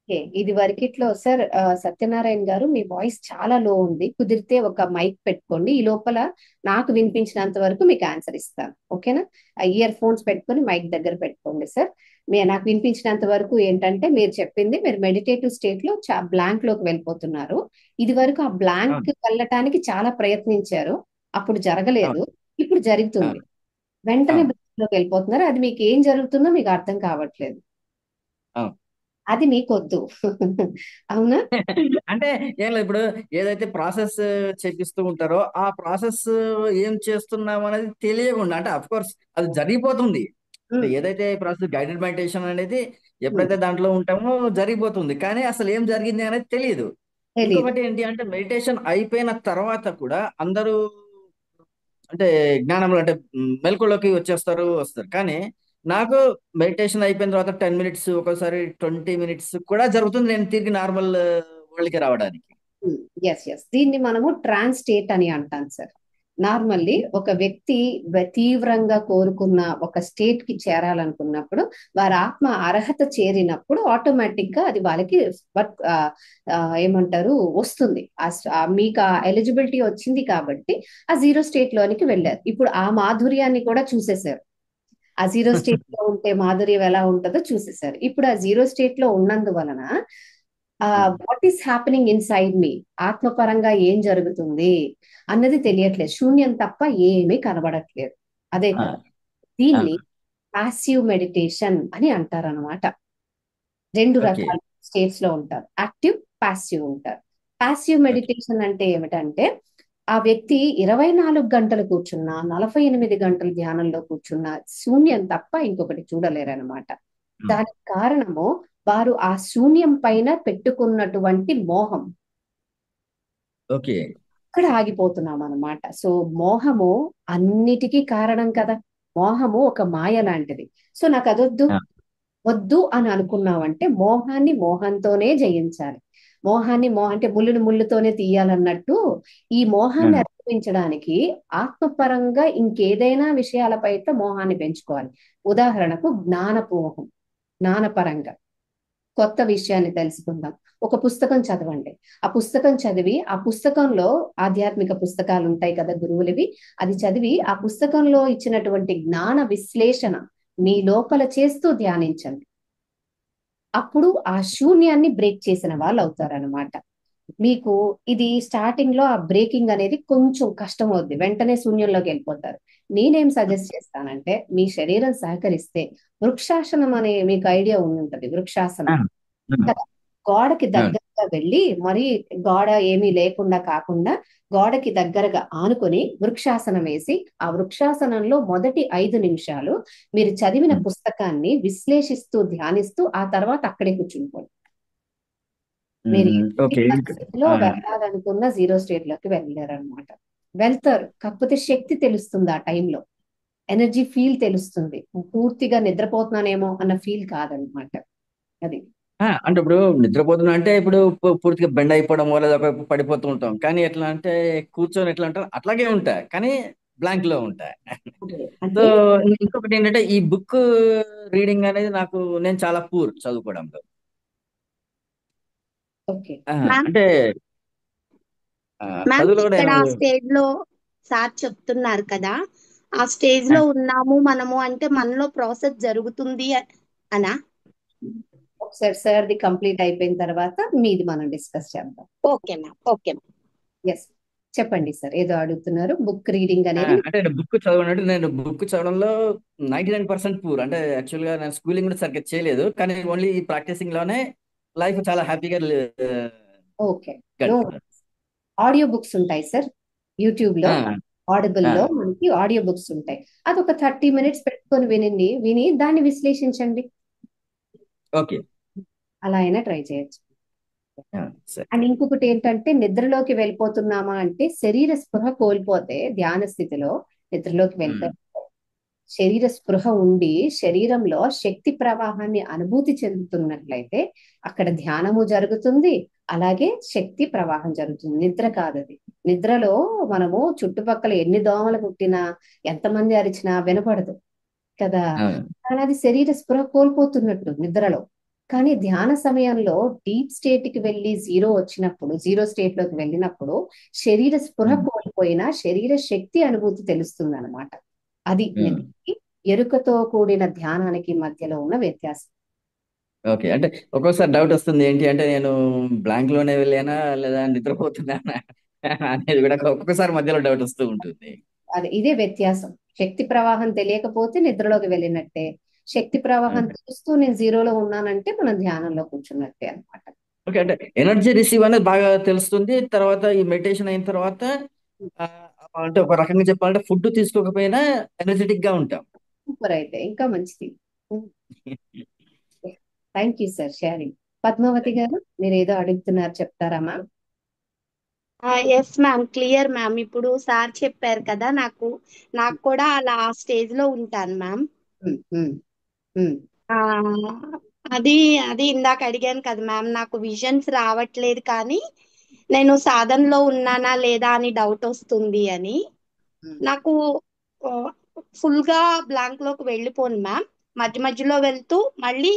S1: ఓకే, ఇది వరకిట్లో సార్ సత్యనారాయణ గారు మీ వాయిస్ చాలా లో ఉంది. కుదిరితే ఒక మైక్ పెట్టుకోండి. ఈ లోపల నాకు వినిపించినంత వరకు మీకు ఆన్సర్ ఇస్తాను. ఓకేనా? ఇయర్ ఫోన్స్ పెట్టుకొని మైక్ దగ్గర పెట్టుకోండి సార్. నాకు వినిపించినంత వరకు ఏంటంటే మీరు చెప్పింది మీరు మెడిటేటివ్ స్టేట్ లో బ్లాంక్ లోకి వెళ్ళిపోతున్నారు. ఇది వరకు ఆ బ్లాంక్ వెళ్ళటానికి చాలా ప్రయత్నించారు, అప్పుడు జరగలేదు, ఇప్పుడు జరుగుతుంది. వెంటనే బ్లాంక్ లోకి వెళ్ళిపోతున్నారు. అది మీకు ఏం జరుగుతుందో మీకు అర్థం కావట్లేదు. అది మీకొద్దు. అవునా?
S17: అంటే ఏం లేదు, ఇప్పుడు ఏదైతే ప్రాసెస్ చేపిస్తూ ఉంటారో ఆ ప్రాసెస్ ఏం చేస్తున్నాం అనేది తెలియకుండా, అంటే అఫ్ కోర్స్ అది జరిగిపోతుంది. అంటే ఏదైతే ప్రాసెస్ గైడెడ్ మెడిటేషన్ అనేది ఎప్పుడైతే దాంట్లో ఉంటామో జరిగిపోతుంది, కానీ అసలు ఏం జరిగింది అనేది తెలియదు. ఇంకొకటి ఏంటి అంటే మెడిటేషన్ అయిపోయిన తర్వాత కూడా అందరూ అంటే జ్ఞానంలో అంటే మెలకువలోకి వస్తారు. కానీ నాకు మెడిటేషన్ అయిపోయిన తర్వాత 10 మినిట్స్, ఒక్కోసారి 20 మినిట్స్ కూడా జరుగుతుంది నేను తిరిగి నార్మల్ వరల్డ్కి రావడానికి.
S1: ఎస్, దీన్ని మనము ట్రాన్స్ స్టేట్ అని అంటాం సార్. నార్మల్లీ ఒక వ్యక్తి తీవ్రంగా కోరుకున్న ఒక స్టేట్ కి చేరాలనుకున్నప్పుడు వారి ఆత్మ అర్హత చేరినప్పుడు ఆటోమేటిక్ గా అది వాళ్ళకి ఏమంటారు వస్తుంది. మీకు ఆ ఎలిజిబిలిటీ వచ్చింది కాబట్టి ఆ జీరో స్టేట్ లోనికి వెళ్ళారు. ఇప్పుడు ఆ మాధుర్యాన్ని కూడా చూసేశారు. ఆ జీరో స్టేట్ లో ఉంటే మాధుర్యం ఎలా ఉంటుందో చూసేశారు. ఇప్పుడు ఆ జీరో స్టేట్ లో ఉన్నందువలన what is happening inside me, ఆత్మపరంగా ఏం జరుగుతుంది అన్నది తెలియట్లేదు. శూన్యం తప్ప ఏమీ కనబడట్లేదు. అదే కదా, దీన్ని పాసివ్ మెడిటేషన్ అని అంటారు అనమాట. రెండు రకాల స్టేట్స్ లో ఉంటారు, యాక్టివ్, పాసివ్ ఉంటారు. పాసివ్ మెడిటేషన్ అంటే ఏమిటంటే ఆ వ్యక్తి 24 గంటలు కూర్చున్నా, 48 గంటలు ధ్యానంలో కూర్చున్నా శూన్యం తప్ప ఇంకొకటి చూడలేరనమాట. దానికి కారణము వారు ఆ శూన్యం పైన పెట్టుకున్నటువంటి మోహం.
S17: ఓకే,
S1: ఇక్కడ ఆగిపోతున్నాం అనమాట. సో మోహము అన్నిటికీ కారణం కదా. మోహము ఒక మాయ లాంటిది. సో నాకు అదొద్దు వద్దు అని అనుకున్నామంటే మోహాన్ని మోహంతోనే జయించాలి. మోహాన్ని అంటే ముళ్ళుని ముళ్ళుతోనే తీయాలన్నట్టు ఈ మోహాన్ని అధిగమించడానికి ఆత్మపరంగా ఇంకేదైనా విషయాలపై మోహాన్ని పెంచుకోవాలి. ఉదాహరణకు జ్ఞానపు మోహం, జ్ఞానపరంగా కొత్త విషయాన్ని తెలుసుకుందాం. ఒక పుస్తకం చదవండి. ఆ పుస్తకం చదివి ఆ పుస్తకంలో ఆధ్యాత్మిక పుస్తకాలు ఉంటాయి కదా గురువులవి, అది చదివి ఆ పుస్తకంలో ఇచ్చినటువంటి జ్ఞాన విశ్లేషణ మీ లోపల చేస్తూ ధ్యానించండి. అప్పుడు ఆ శూన్యాన్ని బ్రేక్ చేసిన వాళ్ళు అవుతారనమాట. మీకు ఇది స్టార్టింగ్ లో ఆ బ్రేకింగ్ అనేది కొంచెం కష్టం అవుద్ది, వెంటనే శూన్యంలోకి వెళ్ళిపోతారు. నేనేం సజెస్ట్ చేస్తానంటే మీ శరీరం సహకరిస్తే వృక్షాసనం అనే మీకు ఐడియా ఉంటది. వృక్షాసనం కదా, గోడకి దగ్గరగా వెళ్ళి మరి గోడ ఏమీ లేకుండా కాకుండా గోడకి దగ్గరగా ఆనుకొని వృక్షాసనం వేసి ఆ వృక్షాసనంలో మొదటి 5 నిమిషాలు మీరు చదివిన పుస్తకాన్ని విశ్లేషిస్తూ ధ్యానిస్తూ ఆ తర్వాత అక్కడే కూర్చుంటుకోండి. మీరు పరిస్థితిలో వెళ్ళాలనుకున్న జీరో స్టేట్ లోకి వెళ్ళారు అనమాట. వెళ్తారు, కాకపోతే శక్తి తెలుస్తుంది ఆ టైంలో, ఎనర్జీ ఫీల్ తెలుస్తుంది. పూర్తిగా నిద్రపోతున్నానేమో అన్న ఫీల్ కాదనమాట. అది
S17: అంటే ఇప్పుడు నిద్రపోతున్నా అంటే ఇప్పుడు పూర్తిగా బెండ్ అయిపోవడం వల్ల పడిపోతూ ఉంటాం, కానీ ఎట్లా అంటే కూర్చొని ఎట్లా ఉంటాం అట్లాగే ఉంటా, కానీ బ్లాంక్ లో ఉంటా. సో ఇంకొకటి ఏంటంటే ఈ బుక్ రీడింగ్ అనేది నేను చాలా పూర్ చదువుకోవడంలో. అంటే చదువులో
S16: ఇక్కడ
S17: నేను
S16: స్టేజ్ లో సార్ చెప్తున్నారు కదా, ఆ స్టేజ్ లో ఉన్నాము మనము అంటే మనలో ప్రాసెస్ జరుగుతుంది అనా?
S1: ఒకసారి సార్ది కంప్లీట్ అయిపోయిన తర్వాత మీది మనం డిస్కస్ చేద్దాం.
S16: Okay ma'am, okay ma'am.
S1: Yes, చెప్పండి సార్, ఏదో అడుగుతున్నారు. బుక్ రీడింగ్ అనేది
S17: అంటే బుక్ చదవనంటే నేను బుక్ చదవడంలో 99% పూర్. అంటే యాక్చువల్ గా నేను స్కూలింగ్ కూడా సరిగ్గా చేయలేదు, కానీ ఓన్లీ ప్రాక్టీసింగ్ లోనే లైఫ్ చాలా హ్యాపీగా
S1: ఓకే. ఆడియో బుక్స్ ఉంటాయి సార్ యూట్యూబ్ లో, ఆడిబుల్ లో మనకి ఆడియో బుక్స్ ఉంటాయి. అది ఒక 30 మినిట్స్ పెట్టుకొని విని దాన్ని విశ్లేషించండి.
S17: ఓకే,
S1: అలా అయినా ట్రై చేయొచ్చు.
S17: సరే.
S1: అండ్ ఇంకొకటి ఏంటంటే నిద్రలోకి వెళ్ళిపోతున్నామా అంటే శరీర స్పృహ కోల్పోతే ధ్యాన స్థితిలో నిద్రలోకి వెళ్తే శరీర స్పృహ ఉండి శరీరంలో శక్తి ప్రవాహాన్ని అనుభూతి చెందుతున్నట్లయితే అక్కడ ధ్యానము జరుగుతుంది, అలాగే శక్తి ప్రవాహం జరుగుతుంది. నిద్ర కాదది. నిద్రలో మనము చుట్టుపక్కల ఎన్ని దోమలు కుట్టినా ఎంతమంది అరిచినా వినపడదు కదా. కానీ అది శరీర స్పృహ కోల్పోతున్నట్టు నిద్రలో. కానీ ధ్యాన సమయంలో డీప్ స్టేట్ కి వెళ్ళి జీరో స్టేట్ లోకి వెళ్ళినప్పుడు శరీర స్పృహ కోల్పోయినా శరీర శక్తి అనుభూతి తెలుస్తుంది అనమాట. అది నిద్రకి ఎరుకతో కూడిన ధ్యానానికి మధ్యలో ఉన్న వ్యత్యాసం.
S17: ఓకే. అంటే ఒక్కోసారి డౌట్ వస్తుంది, ఏంటి అంటే నేను బ్లాంక్ లోనే వెళ్ళానా లేదా నిద్రపోతున్నానా అనేది కూడా ఒక్కొక్కసారి మధ్యలో డౌట్ వస్తూ ఉంటుంది.
S1: ఇదే వ్యత్యాసం. శక్తి ప్రవాహం తెలియకపోతే నిద్రలోకి వెళ్ళినట్టే, శక్తి ప్రవాహం తెలుస్తూ నేను జీరోలో ఉన్నానంటే మనం ధ్యానంలో కూర్చున్నట్టే అనమాట.
S17: ఓకే. అంటే ఎనర్జీ రిసీవ్ అనేది బాగా తెలుస్తుంది. తర్వాత ఈ మెడిటేషన్ అయిన తర్వాత అంటే ఒక రకంగా చెప్పాలంటే ఫుడ్ తీసుకోకపోయినా ఎనర్జెటిక్ గా ఉంటాం.
S1: సూపర్, అయితే ఇంకా మంచిది. Thank you sir sharing. Padmavathi గారు మీరు ఏదో అడుగుతున్నారు, చెప్తారా ma'am?
S16: Yes ma'am, clear ma'am. ఇప్పుడు సార్ చెప్పారు కదా, నాకు కూడా అలా ఆ స్టేజ్ లో ఉంటాను మ్యామ్. ఆ, అది అది ఇందాక అడిగాను కదా మ్యామ్, నాకు విజన్స్ రావట్లేదు కానీ నేను సాధనలో ఉన్నానా లేదా అని డౌట్ వస్తుంది అని. నాకు ఫుల్ గా బ్లాంక్ లోకి వెళ్ళిపోను మ్యామ్, మధ్య మధ్యలో వెళ్తూ మళ్ళీ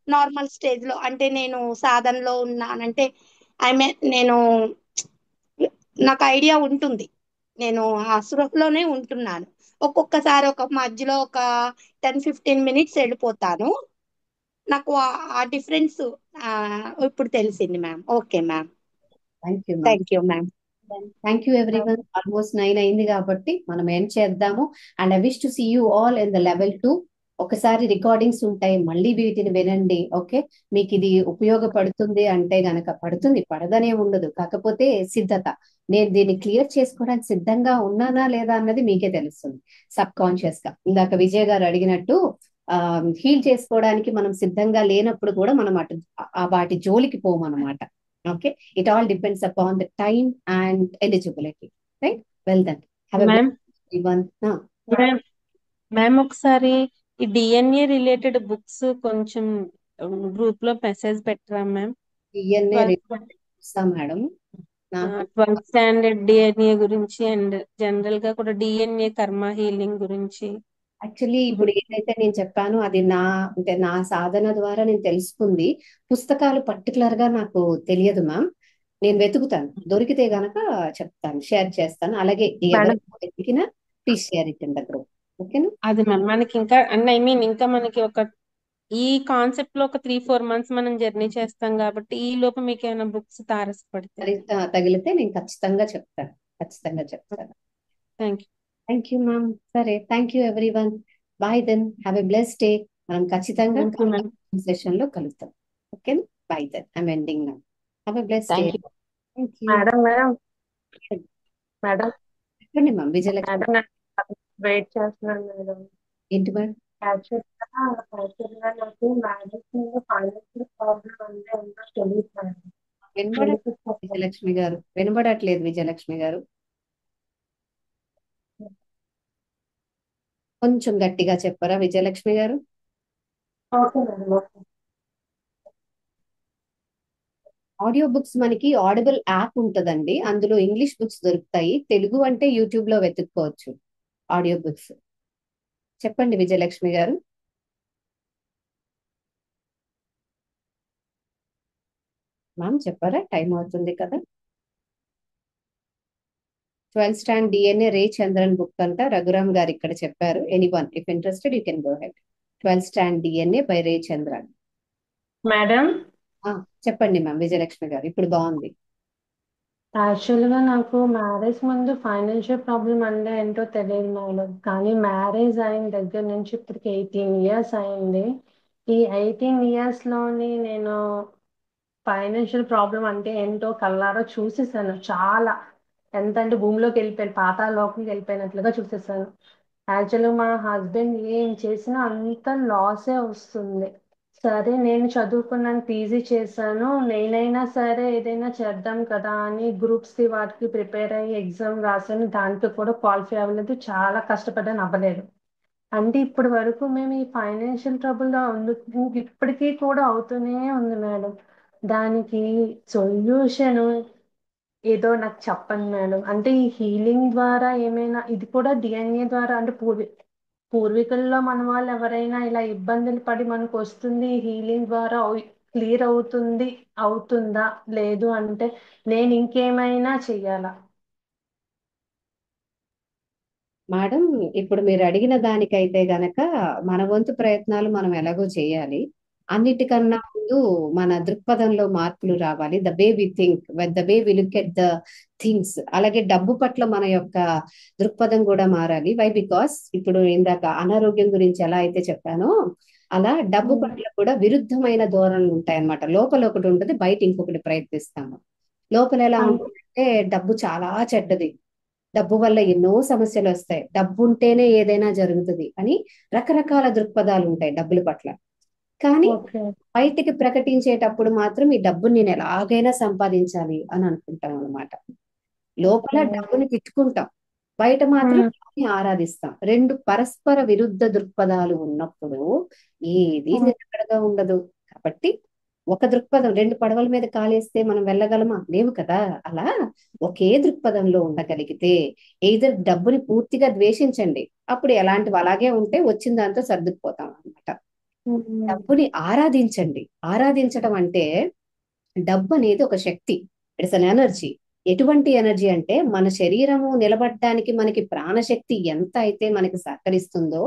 S16: నార్మల్ స్టేజ్ లో, అంటే నేను సాధనలో ఉన్నానంటే నేను నాకు ఐడియా ఉంటుంది, నేను ఆ స్పృహలోనే ఉంటున్నాను. ఒక్కొక్కసారి ఒక మధ్యలో ఒక 10-15 మినిట్స్ వెళ్ళిపోతాను. నాకు ఆ డిఫరెన్స్ ఇప్పుడు తెలిసింది ma'am. Okay ma'am,
S1: thank you ma'am.
S16: Thank you ma'am.
S1: Thank you everyone. Almost 9 అయింది కాబట్టి మనం ఏం చేద్దాము. And I wish to see you all in the level 2. ఒకసారి రికార్డింగ్స్ ఉంటాయి, మళ్ళీ వీటిని వినండి. ఓకే, మీకు ఇది ఉపయోగపడుతుంది అంటే గనక పడుతుంది, పడదనే ఉండదు. కాకపోతే సిద్ధత, నేను దీన్ని క్లియర్ చేసుకోవడానికి సిద్ధంగా ఉన్నానా లేదా అన్నది మీకే తెలుస్తుంది సబ్ కాన్షియస్ గా. ఇందాక విజయ్ గారు అడిగినట్టు హీల్ చేసుకోవడానికి మనం సిద్ధంగా లేనప్పుడు కూడా మనం వాటి జోలికి పోమన్నమాట. Okay, it all depends upon the time and eligibility, right? Well then have a
S13: ma'am
S1: one.
S13: Ma'am ఒకసారి ఈ డిఎన్ఏ రిలేటెడ్ బుక్స్ కొంచెం గ్రూప్ లో మెసేజ్ పెట్టరా మ్యామ్?
S1: డిఎన్ఏ మేడం, నాకు
S13: 12th స్టాండర్డ్ డిఎన్ఏ గురించి అండ్ జనరల్ గా కూడా డిఎన్ఏ కర్మ హీలింగ్ గురించి.
S1: యాక్చువల్లీ ఇప్పుడు ఏదైతే నేను చెప్పానో అది అంటే నా సాధన ద్వారా నేను తెలుసుకుంది. పుస్తకాలు పర్టికులర్ గా నాకు తెలియదు మ్యామ్. నేను వెతుకుతాను, దొరికితే గనక చెప్తాను, షేర్ చేస్తాను. అలాగే ఎవరికి వెతికినా please share it in the group. ఓకేనా?
S13: అది మ్యామ్ మనకి ఇంకా అండ్ ఐ మీన్ ఇంకా మనకి ఈ కాన్సెప్ట్ లో ఒక 3-4 మంత్స్ మనం జర్నీ చేస్తాం కాబట్టి ఈ లోపు మీకు ఏమైనా బుక్స్ తారసపడితే
S1: తగిలితే నేను ఖచ్చితంగా చెప్తాను.
S13: Thank you.
S1: Thank you ma'am. సరే, thank you everyone. Bye then, have a blessed day. మనం ఖచ్చితంగా సెషన్ లో కలుద్దాం. Okay, bye then. I'm ending now. Have a blessed day. Thank you
S2: madam.
S1: చెప్పండి మ్యామ్. విజయలక్ష్మి
S2: వెయిట్ చేస్తున్నాను మేడం.
S1: ఏంటి madam?
S2: యాక్చువల్గా నాకు మ్యారేజ్ మీద ఫైనాన్షియల్ ప్రాబ్లం అంటే ఏంటో తెలియదు మేడం.
S1: విజయలక్ష్మి గారు వినబడట్లేదు. విజయలక్ష్మి గారు కొంచెం గట్టిగా చెప్పరా విజయలక్ష్మి గారు?
S2: Okay madam. Okay.
S1: Audio books మనకి ఆడిబుల్ యాప్ ఉంటుందండి, అందులో ఇంగ్లీష్ బుక్స్ దొరుకుతాయి. తెలుగు అంటే యూట్యూబ్ లో వెతుక్కోవచ్చు ఆడియో బుక్స్. చెప్పండి విజయలక్ష్మి గారు. మ్యామ్ చెప్పారా? టైం అవుతుంది కదా. 12th స్టాండ్ డిఎన్ఏ రే చంద్రన్ బుక్ అంట, రఘురామ్ గారు ఇక్కడ చెప్పారు. Anyone if interested you can go head. 12th stand DNA by ray Chandran.
S2: Madam
S1: చెప్పండి మ్యామ్. విజయలక్ష్మి గారు ఇప్పుడు బాగుంది.
S2: యాక్చువల్గా నాకు మ్యారేజ్ ముందు ఫైనాన్షియల్ ప్రాబ్లం అంటే ఏంటో తెలియదు మేడం. కానీ మ్యారేజ్ అయిన దగ్గర నుంచి ఇప్పటికి 18 years అయింది. ఈ 18 years లోని నేను ఫైనాన్షియల్ ప్రాబ్లం అంటే ఏంటో కళ్ళారా చూసేసాను. చాలా ఎంత అంటే భూమిలోకి వెళ్ళిపోయాను, పాతాళలోకి వెళ్ళిపోయినట్లుగా చూసేసాను. యాక్చువల్గా మా హస్బెండ్ ఏం చేసినా అంత లాసే వస్తుంది. సరే నేను చదువుకున్నాను, పీజీ చేశాను, నేనైనా సరే ఏదైనా చేద్దాం కదా అని గ్రూప్స్ కి వాటికి ప్రిపేర్ అయ్యి ఎగ్జామ్ రాశాను. దాంట్లో కూడా క్వాలిఫై అవ్వలేదు, చాలా కష్టపడ్డాను, అవ్వలేదు. అంటే ఇప్పటి వరకు మేము ఈ ఫైనాన్షియల్ ట్రబుల్లో ఉంది, ఇప్పటికీ కూడా అవుతూనే ఉంది మేడం. దానికి సొల్యూషన్ ఏదో నాకు చెప్పండి మేడం. అంటే ఈ హీలింగ్ ద్వారా ఏమైనా, ఇది కూడా డిఎన్ఏ ద్వారా, అంటే పూర్వీకుల్లో మన వాళ్ళు ఎవరైనా ఇలా ఇబ్బందులు పడి మనకు వస్తుంది, హీలింగ్ ద్వారా క్లియర్ అవుతుందా, లేదు అంటే నేను ఇంకేమైనా చెయ్యాలా?
S1: మేడం, ఇప్పుడు మీరు అడిగిన దానికైతే గనక మన వంతు ప్రయత్నాలు మనం ఎలాగో చేయాలి. అన్నిటికన్నా ముందు మన దృక్పథంలో మార్పులు రావాలి. The way we think, the way we look at the things. అలాగే డబ్బు పట్ల మన యొక్క దృక్పథం కూడా మారాలి. వై? బికాస్ ఇప్పుడు ఇందాక అనారోగ్యం గురించి ఎలా అయితే చెప్పానో, అలా డబ్బు పట్ల కూడా విరుద్ధమైన ధోరణులు ఉంటాయి అన్నమాట. లోపల ఒకటి ఉంటుంది, బయట ఇంకొకటి ప్రయత్నిస్తాము. లోపల ఎలా ఉంటుందంటే డబ్బు చాలా చెడ్డది, డబ్బు వల్ల ఎన్నో సమస్యలు వస్తాయి, డబ్బు ఉంటేనే ఏదైనా జరుగుతుంది అని రకరకాల దృక్పథాలు ఉంటాయి డబ్బుల పట్ల. కానీ
S2: ఓకే.
S1: బయటికి ప్రకటించేటప్పుడు మాత్రం ఈ డబ్బుని నేను ఎలాగైనా సంపాదించాలి అని అనుకుంటాం అన్నమాట. లోపల
S2: ఓకే.
S1: డబ్బుని తిట్టుకుంటాం, బయట మాత్రం డబ్బుని ఆరాధిస్తాం. రెండు పరస్పర విరుద్ధ దృక్పథాలు ఉన్నప్పుడు ఏది నిలకడగా ఉండదు. కాబట్టి ఒక దృక్పథం, రెండు పడవల మీద కాలేస్తే మనం వెళ్ళగలమా? లేవు కదా. అలా ఒకే దృక్పథంలో ఉండగలిగితే, ఏదో డబ్బుని పూర్తిగా ద్వేషించండి, అప్పుడు ఎలాంటివి అలాగే ఉంటే వచ్చిన దాంతో సర్దుకుపోతాం అన్నమాట. డబ్బుని ఆరాధించండి. ఆరాధించడం అంటే డబ్బు అనేది ఒక శక్తి, ఇట్స్ అన్ ఎనర్జీ. ఎటువంటి ఎనర్జీ అంటే మన శరీరము నిలబడడానికి మనకి ప్రాణశక్తి ఎంత అయితే మనకి సహకరిస్తుందో,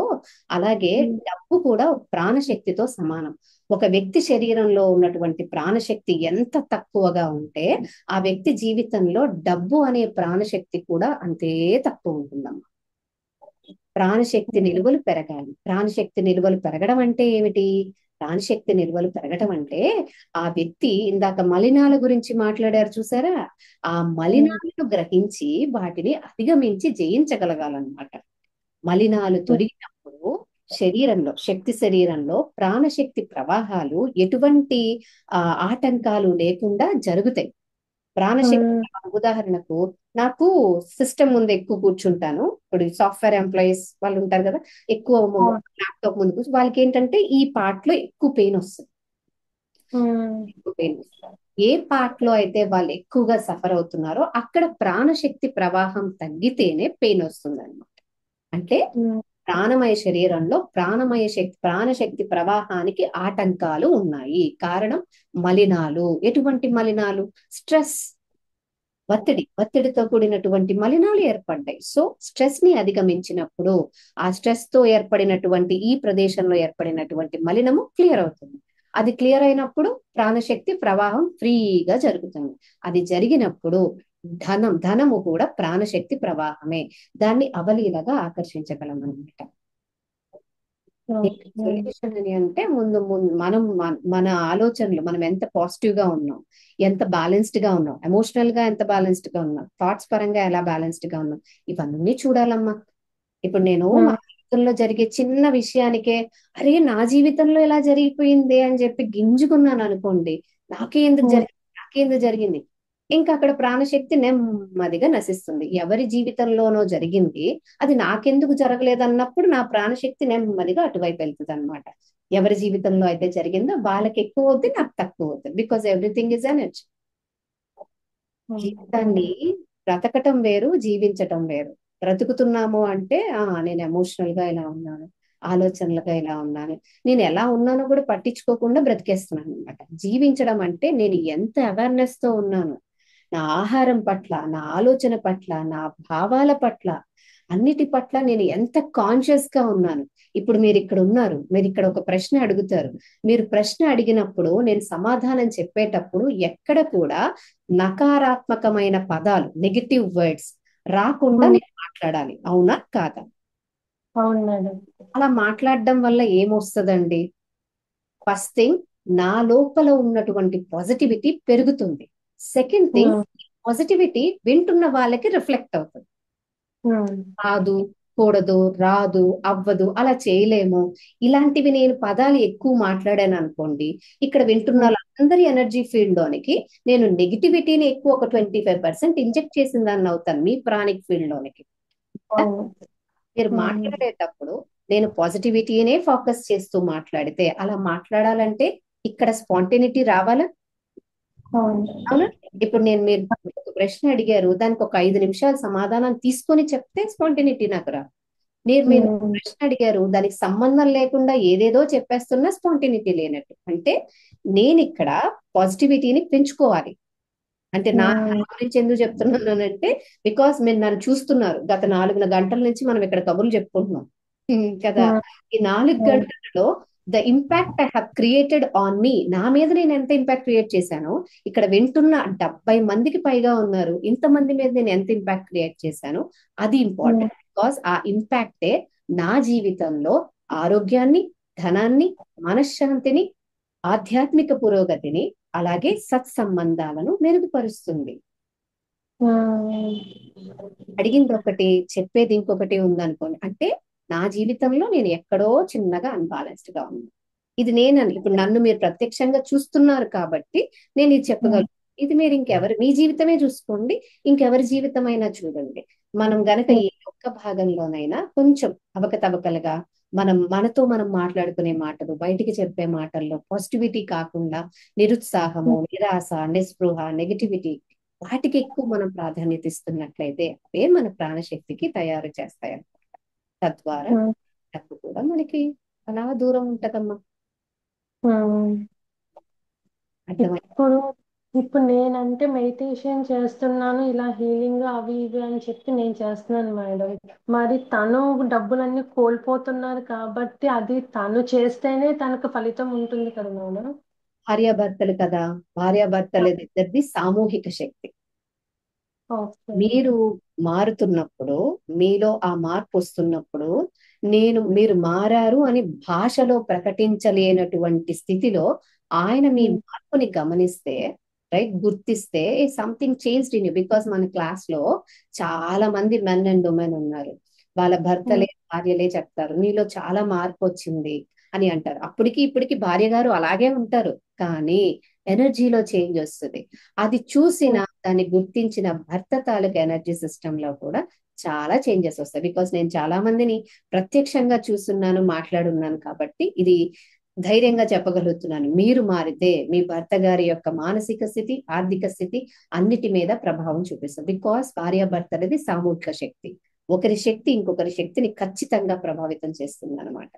S1: అలాగే డబ్బు కూడా ప్రాణశక్తితో సమానం. ఒక వ్యక్తి శరీరంలో ఉన్నటువంటి ప్రాణశక్తి ఎంత తక్కువగా ఉంటే, ఆ వ్యక్తి జీవితంలో డబ్బు అనే ప్రాణశక్తి కూడా అంతే తక్కువ ఉంటుందమ్మా. ప్రాణశక్తి నిలువలు పెరగాలి. ప్రాణశక్తి నిలువలు పెరగడం అంటే ఏమిటి? ప్రాణశక్తి నిల్వలు పెరగటం అంటే ఆ వ్యక్తి, ఇందాక మలినాల గురించి మాట్లాడారు చూసారా, ఆ మలినాలను గ్రహించి వాటిని అధిగమించి జయించగలగాలన్నమాట. మలినాలు తొలగినప్పుడు శరీరంలో, శరీరంలో ప్రాణశక్తి ప్రవాహాలు ఎటువంటి ఆటంకాలు లేకుండా జరుగుతాయి. ప్రాణశక్తి ఉదాహరణకు, నాకు సిస్టమ్ ముందు ఎక్కువ కూర్చుంటాను, ఇప్పుడు సాఫ్ట్వేర్ ఎంప్లాయీస్ వాళ్ళు ఉంటారు కదా, ఎక్కువ ల్యాప్టాప్ ముందు కూర్చొని వాళ్ళకి ఏంటంటే ఈ పార్ట్ లో ఎక్కువ పెయిన్ వస్తుంది. ఎక్కువ పెయిన్ వస్తుంది. ఏ పార్ట్ లో అయితే వాళ్ళు ఎక్కువగా సఫర్ అవుతున్నారో అక్కడ ప్రాణశక్తి ప్రవాహం తగ్గితేనే పెయిన్ వస్తుంది అనమాట. అంటే ప్రాణమయ శరీరంలో ప్రాణశక్తి ప్రవాహానికి ఆటంకాలు ఉన్నాయి. కారణం మలినాలు. ఎటువంటి మలినాలు? స్ట్రెస్, ఒత్తిడితో కూడినటువంటి మలినాలు ఏర్పడ్డాయి. సో స్ట్రెస్ ని అధిగమించినప్పుడు ఆ స్ట్రెస్ తో ఏర్పడినటువంటి ఈ ప్రదేశంలో ఏర్పడినటువంటి మలినము క్లియర్ అవుతుంది. అది క్లియర్ అయినప్పుడు ప్రాణశక్తి ప్రవాహం ఫ్రీగా జరుగుతుంది. అది జరిగినప్పుడు ధనము కూడా ప్రాణశక్తి ప్రవాహమే. దాన్ని అవలీలగా ఆకర్షించగలం అనమాట. సొల్యూషన్ అని అంటే ముందు మనం మన ఆలోచనలు, మనం ఎంత పాజిటివ్ గా ఉన్నాం, ఎంత బ్యాలెన్స్డ్ గా ఉన్నాం, ఎమోషనల్ గా ఎంత బ్యాలెన్స్డ్ గా ఉన్నాం, థాట్స్ పరంగా ఎలా బ్యాలెన్స్డ్ గా ఉన్నాం, ఇవన్నీ చూడాలమ్మా. ఇప్పుడు నేను మా జీవితంలో జరిగే చిన్న విషయానికే అరే నా జీవితంలో ఎలా జరిగిపోయింది అని చెప్పి గింజుకున్నాను అనుకోండి, నాకేందుకు జరిగింది, ఇంకా అక్కడ ప్రాణశక్తి నెమ్మదిగా నశిస్తుంది. ఎవరి జీవితంలోనో జరిగింది, అది నాకెందుకు జరగలేదన్నప్పుడు నా ప్రాణశక్తి నెమ్మదిగా అటువైపు వెళ్తుంది అనమాట. ఎవరి జీవితంలో అయితే జరిగిందో వాళ్ళకి ఎక్కువ అవుద్ది, నాకు తక్కువ అవుతుంది. Because everything is energy. జీవితాన్ని బ్రతకటం వేరు, జీవించటం వేరు. బ్రతుకుతున్నాము అంటే నేను ఎమోషనల్ గా ఇలా ఉన్నాను, ఆలోచనలుగా ఇలా ఉన్నాను, నేను ఎలా ఉన్నానో కూడా పట్టించుకోకుండా బ్రతికేస్తున్నాను అనమాట. జీవించడం అంటే నేను ఎంత అవేర్నెస్ తో ఉన్నాను, నా ఆహారం పట్ల, నా ఆలోచన పట్ల, నా భావాల పట్ల, అన్నిటి పట్ల నేను ఎంత కాన్షియస్ గా ఉన్నాను. ఇప్పుడు మీరు ఇక్కడ ఉన్నారు, మీరు ఇక్కడ ఒక ప్రశ్న అడుగుతారు, మీరు ప్రశ్న అడిగినప్పుడు నేను సమాధానం చెప్పేటప్పుడు ఎక్కడ కూడా నకారాత్మకమైన పదాలు, నెగటివ్ వర్డ్స్ రాకుండా నేను మాట్లాడాలి. అవునా కాదా?
S2: అవును మేడం.
S1: అలా మాట్లాడడం వల్ల ఏమొస్తుందండి? ఫస్ట్ థింగ్, నా లోపల ఉన్నటువంటి పాజిటివిటీ పెరుగుతుంది. సెకండ్ థింగ్, పాజిటివిటీ వింటున్న వాళ్ళకి రిఫ్లెక్ట్ అవుతుంది. బాధ, కూడదు, రాదు, అవ్వదు, అలా చేయలేము, ఇలాంటివి నేను పదాలు ఎక్కువ మాట్లాడాను అనుకోండి, ఇక్కడ వింటున్న వాళ్ళందరి ఎనర్జీ ఫీల్డ్ లోనికి నేను నెగిటివిటీని ఎక్కువ ఒక 25% ఇంజెక్ట్ చేసిన దాన్ని అవుతాను మీ ప్రాణిక్ ఫీల్డ్ లోనికి. మీరు మాట్లాడేటప్పుడు నేను పాజిటివిటీనే ఫోకస్ చేస్తూ మాట్లాడితే, అలా మాట్లాడాలంటే ఇక్కడ స్పాంటేనిటీ రావాలా? అవునా? ఇప్పుడు మీరు ఒక ప్రశ్న అడిగారు, దానికి ఒక 5 నిమిషాలు సమాధానం తీసుకొని చెప్తే స్పాంటేనిటీ నాకు రా. మీరు ప్రశ్న అడిగారు, దానికి సంబంధం లేకుండా ఏదేదో చెప్పేస్తున్నా స్పాంటేనిటీ లేనట్టు. అంటే నేను ఇక్కడ పాజిటివిటీని పెంచుకోవాలి. అంటే నా గురించి ఎందుకు చెప్తున్నానంటే, బికాస్ మీరు నన్ను చూస్తున్నారు, గత 4 గంటల నుంచి మనం ఇక్కడ కబుర్లు చెప్పుకుంటున్నాం కదా. ఈ 4 గంటలలో the impact I have created on me, నా మీద నేను ఎంత ఇంపాక్ట్ క్రియేట్ చేశానో, ఇక్కడ వింటున్న 70 మందికి పైగా ఉన్నారు, ఇంతమంది మీద నేను ఎంత ఇంపాక్ట్ క్రియేట్ చేశానో అది ఇంపార్టెంట్. బికాస్ ఆ ఇంపాక్టే నా జీవితంలో ఆరోగ్యాన్ని, ధనాన్ని, మనశ్శాంతిని, ఆధ్యాత్మిక పురోగతిని, అలాగే సత్సంబంధాలను మెరుగుపరుస్తుంది. అడిగింది ఒకటి, చెప్పేది ఇంకొకటి ఉందనుకోండి. అంటే నా జీవితంలో నేను ఎక్కడో చిన్నగా అన్బాలెన్స్డ్ గా ఉన్నాను. ఇది నేనని, ఇప్పుడు నన్ను మీరు ప్రత్యక్షంగా చూస్తున్నారు కాబట్టి నేను ఇది చెప్పగలను. ఇది మీరు ఇంకెవరు, మీ జీవితమే చూసుకోండి, ఇంకెవరి జీవితమైనా చూడండి. మనం గనక ఈ ఒక్క భాగంలోనైనా కొంచెం అవకతవకలుగా మనతో మనం మాట్లాడుకునే మాటలు, బయటికి చెప్పే మాటల్లో పాజిటివిటీ కాకుండా నిరుత్సాహము, నిరాశ, నిస్పృహ, నెగిటివిటీ, వాటికి ఎక్కువ మనం ప్రాధాన్యత ఇస్తున్నట్లయితే అవే మన ప్రాణశక్తికి తయారు చేస్తాయి అన్నమాట. తద్వారా డబ్బు కూడా మనకి అలా దూరం ఉంటదమ్మా.
S2: ఇప్పుడు నేనంటే మెడిటేషన్ చేస్తున్నాను, ఇలా హీలింగ్ అవి ఇవి అని చెప్పి నేను చేస్తున్నాను మేడం. మరి తను డబ్బులన్నీ కోల్పోతున్నారు కాబట్టి అది తను చేస్తేనే తనకు ఫలితం ఉంటుంది కదా మేడం.
S1: భార్యాభర్తలు కదా, భార్యాభర్తల ఇద్దరిది సామూహిక శక్తి. మీరు మారుతున్నప్పుడు, మీలో ఆ మార్పు వస్తున్నప్పుడు, మీరు మారారు అని భాషలో ప్రకటించలేనటువంటి స్థితిలో ఆయన మీ మార్పుని గమనిస్తే, రైట్, గుర్తిస్తే something changed in you. Because మన క్లాస్ లో చాలా మంది మెన్ అండ్ ఉమెన్ ఉన్నారు, వాళ్ళ భర్తలే భార్యలే చెప్తారు నీలో చాలా మార్పు వచ్చింది అని అంటారు. అప్పటికి ఇప్పటికి భార్య గారు అలాగే ఉంటారు, కానీ ఎనర్జీలో చేంజ్ వస్తుంది. అది చూసిన, దాన్ని గుర్తించిన భర్త తాలూకు ఎనర్జీ సిస్టమ్ లో కూడా చాలా చేంజెస్ వస్తాయి. బికాస్ నేను చాలా మందిని ప్రత్యక్షంగా చూస్తున్నాను, మాట్లాడున్నాను కాబట్టి ఇది ధైర్యంగా చెప్పగలుగుతున్నాను. మీరు మారితే మీ భర్త గారి యొక్క మానసిక స్థితి, ఆర్థిక స్థితి అన్నిటి మీద ప్రభావం చూపిస్తుంది. బికాస్ భార్యాభర్తలది సామూహిక శక్తి, ఒకరి శక్తి ఇంకొకరి శక్తిని ఖచ్చితంగా ప్రభావితం చేస్తుంది అనమాట.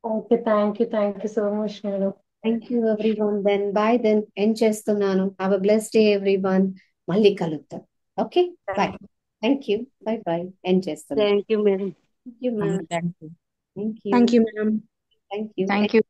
S2: Okay, thank you so much madam.
S1: Thank you everyone. Then bye, then end చేస్తున్నాను. Have a blessed day everyone. మళ్ళీ కలుద్దాం. Okay, bye. Thank you, bye bye. End చేస్తున్నాను.
S9: Thank you madam.
S1: Thank you ma'am.
S9: Thank you.
S1: Thank you.
S9: Thank you madam.
S1: Thank you.
S9: Thank you.